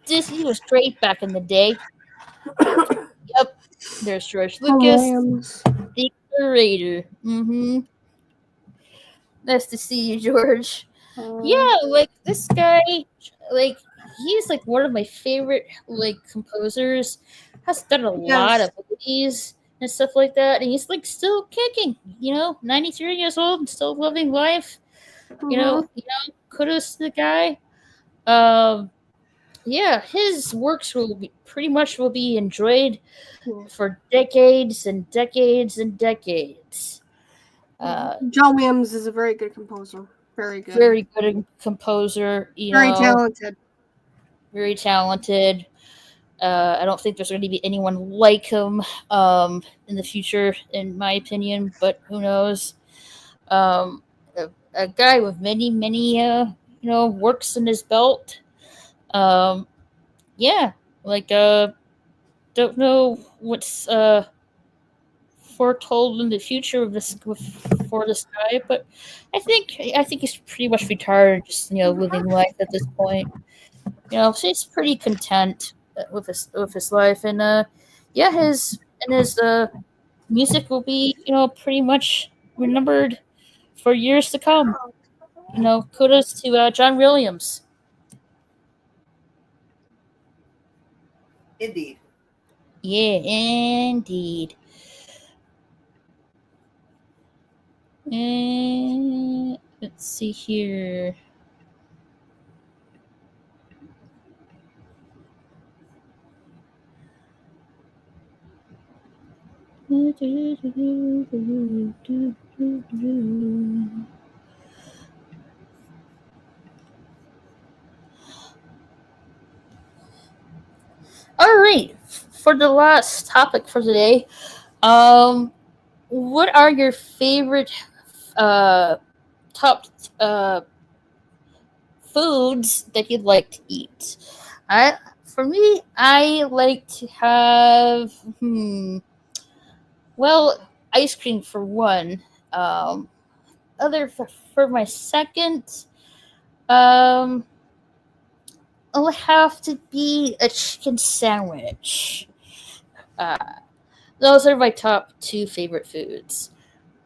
Disney was great back in the day. Yep. There's George Lucas, the curator. Mm-hmm. Nice to see you, George. Yeah, like this guy, like he's like one of my favorite like composers. Has done a lot of movies and stuff like that, and he's like still kicking. 93 years old and still living life. Kudos to the guy. Yeah, his works will be enjoyed for decades and decades and decades. John Williams is a very good composer. Very good. Very good composer. Very talented. Very talented. I don't think there's going to be anyone like him in the future, in my opinion. But who knows? A guy with many, many, works in his belt. Yeah, like don't know what's foretold in the future of this for this guy, but I think he's pretty much retired, just living life at this point. He's pretty content with his life, and his music will be pretty much remembered for years to come. Kudos to John Williams. Indeed. Yeah, indeed. And let's see here. All right, for the last topic for today, what are your favorite top foods that you'd like to eat? For me, I like to have ice cream for one. For my second, it'll have to be a chicken sandwich. Those are my top two favorite foods.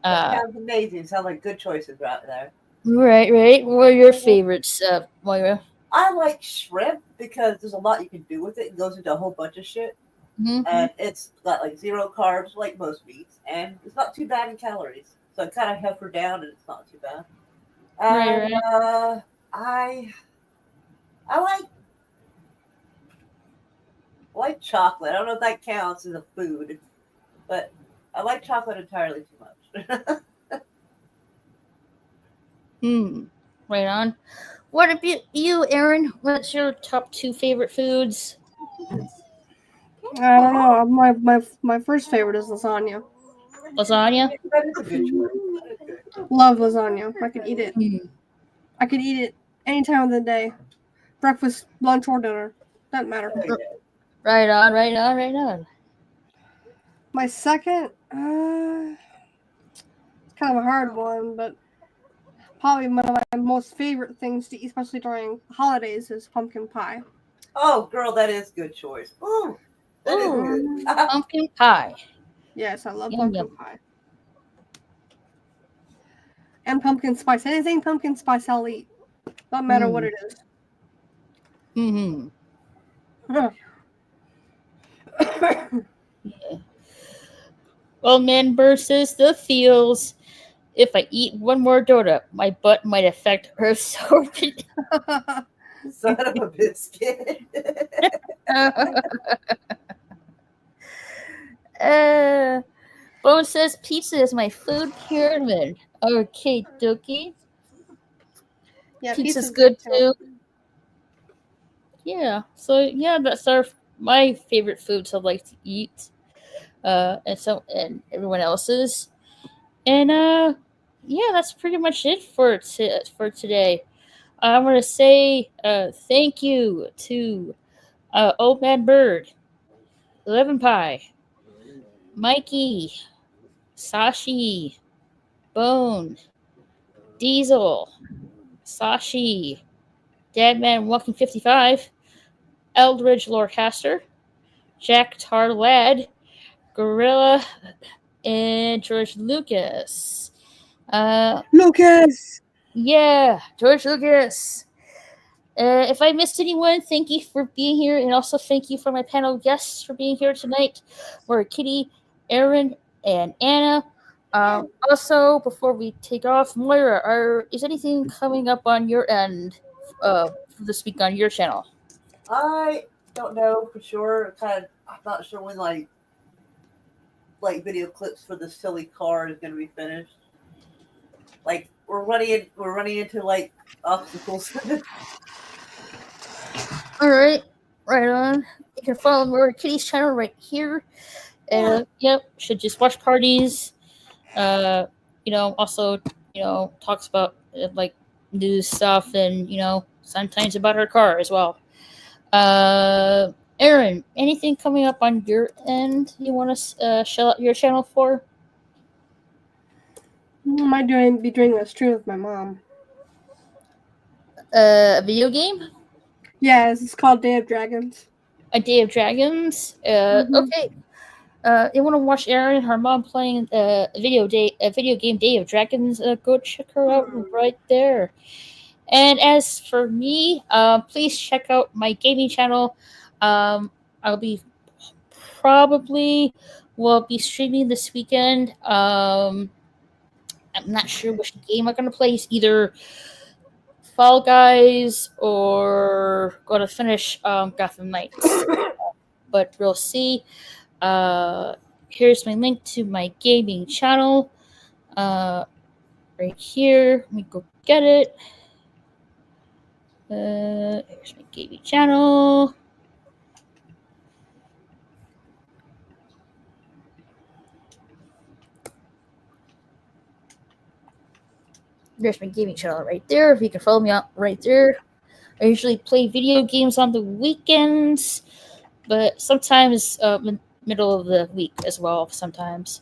That sounds amazing. Sounds like good choices right there. Right. What are your favorites, Moira? I like shrimp because there's a lot you can do with it. It goes into a whole bunch of shit. Mm-hmm. And it's got like zero carbs, like most meats, and it's not too bad in calories. So it kind of helps her down, and it's not too bad. And I like chocolate. I don't know if that counts as a food, but I like chocolate entirely too much. Right on. What about you, Aaron? What's your top two favorite foods? I don't know. My first favorite is lasagna. Lasagna? That is a good choice. Love lasagna. I could eat it. I could eat it any time of the day. Breakfast, lunch, or dinner. Doesn't matter. Right on. My second, it's kind of a hard one, but probably one of my most favorite things to eat, especially during holidays, is pumpkin pie. Oh, girl, that is a good choice. Ooh, that is good. Pumpkin pie. Yes, I love pumpkin pie. And pumpkin spice. Anything pumpkin spice, I'll eat. Doesn't matter what it is. Mm-hmm. Yeah. Well, man versus the feels. If I eat one more donut, my butt might affect Earth's orbit. Son of a biscuit. Bone says pizza is my food pyramid. Okay, dokie. Yeah, Pizza's good too. Yeah. So yeah, that's my favorite foods I like to eat. And everyone else's. And yeah, that's pretty much it for today. I want to say thank you to Old Man Bird, Eleven Pie, Mikey, Sashi, Bone, Diesel, Sashi, Deadman Walking 55, Eldridge Lorecaster, Jack Tar Lad, Gorilla, and George Lucas. Lucas. Yeah, George Lucas. If I missed anyone, thank you for being here, and also thank you for my panel guests for being here tonight. We're Kitty, Aaron, and Anna. Also, before we take off, Moira, is anything coming up on your end this week on your channel? I don't know for sure. I'm not sure when like video clips for the silly car is going to be finished. Like we're running into like obstacles. All right, right on. You can follow Moira Kitty's channel right here. Yep, should just watch parties. Also, talks about like news stuff and sometimes about her car as well. Aaron, anything coming up on your end you want to shell out your channel for? What am I be doing a stream with my mom? A video game? Yes, it's called Day of Dragons. A Day of Dragons? Okay. You want to watch Erin and her mom playing a video game Day of Dragons? Go check her out right there. And as for me, please check out my gaming channel. I'll be will be streaming this weekend. I'm not sure which game I'm gonna play. It's either Fall Guys or gonna finish Gotham Knights. But we'll see. Here's my link to my gaming channel. Right here. Let me go get it. Here's my gaming channel. There's my gaming channel right there. If you can follow me out right there. I usually play video games on the weekends, but sometimes middle of the week as well. Sometimes.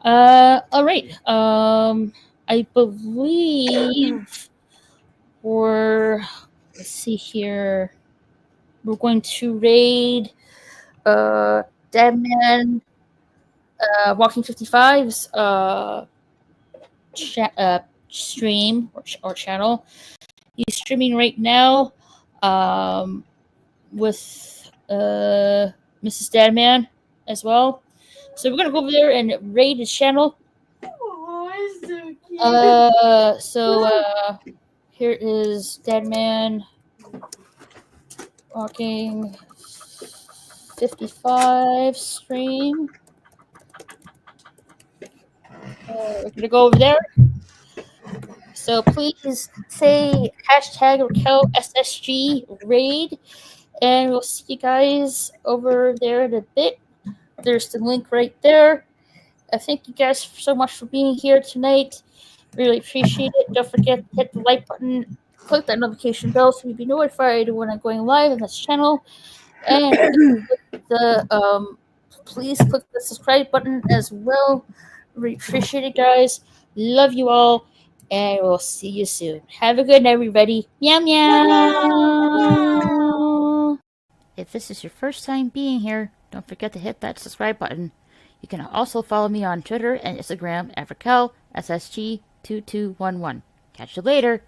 All right. I believe let's see here. We're going to raid Deadman Walking 55's stream or channel. He's streaming right now with Mrs. Deadman as well. So we're gonna go over there and raid his channel. Oh, so cute. Here is Deadman Walking 55 stream. We're gonna go over there. So please say hashtag Raquel SSG raid, and we'll see you guys over there in a bit. There's the link right there. Thank you guys so much for being here tonight. Really appreciate it. Don't forget to hit the like button, click that notification bell so you'll be notified when I'm going live on this channel. And please click the subscribe button as well. Really appreciate it, guys. Love you all, and we'll see you soon. Have a good night, everybody. Meow meow. If this is your first time being here, don't forget to hit that subscribe button. You can also follow me on Twitter and Instagram at Raquel SSG2211. Catch you later.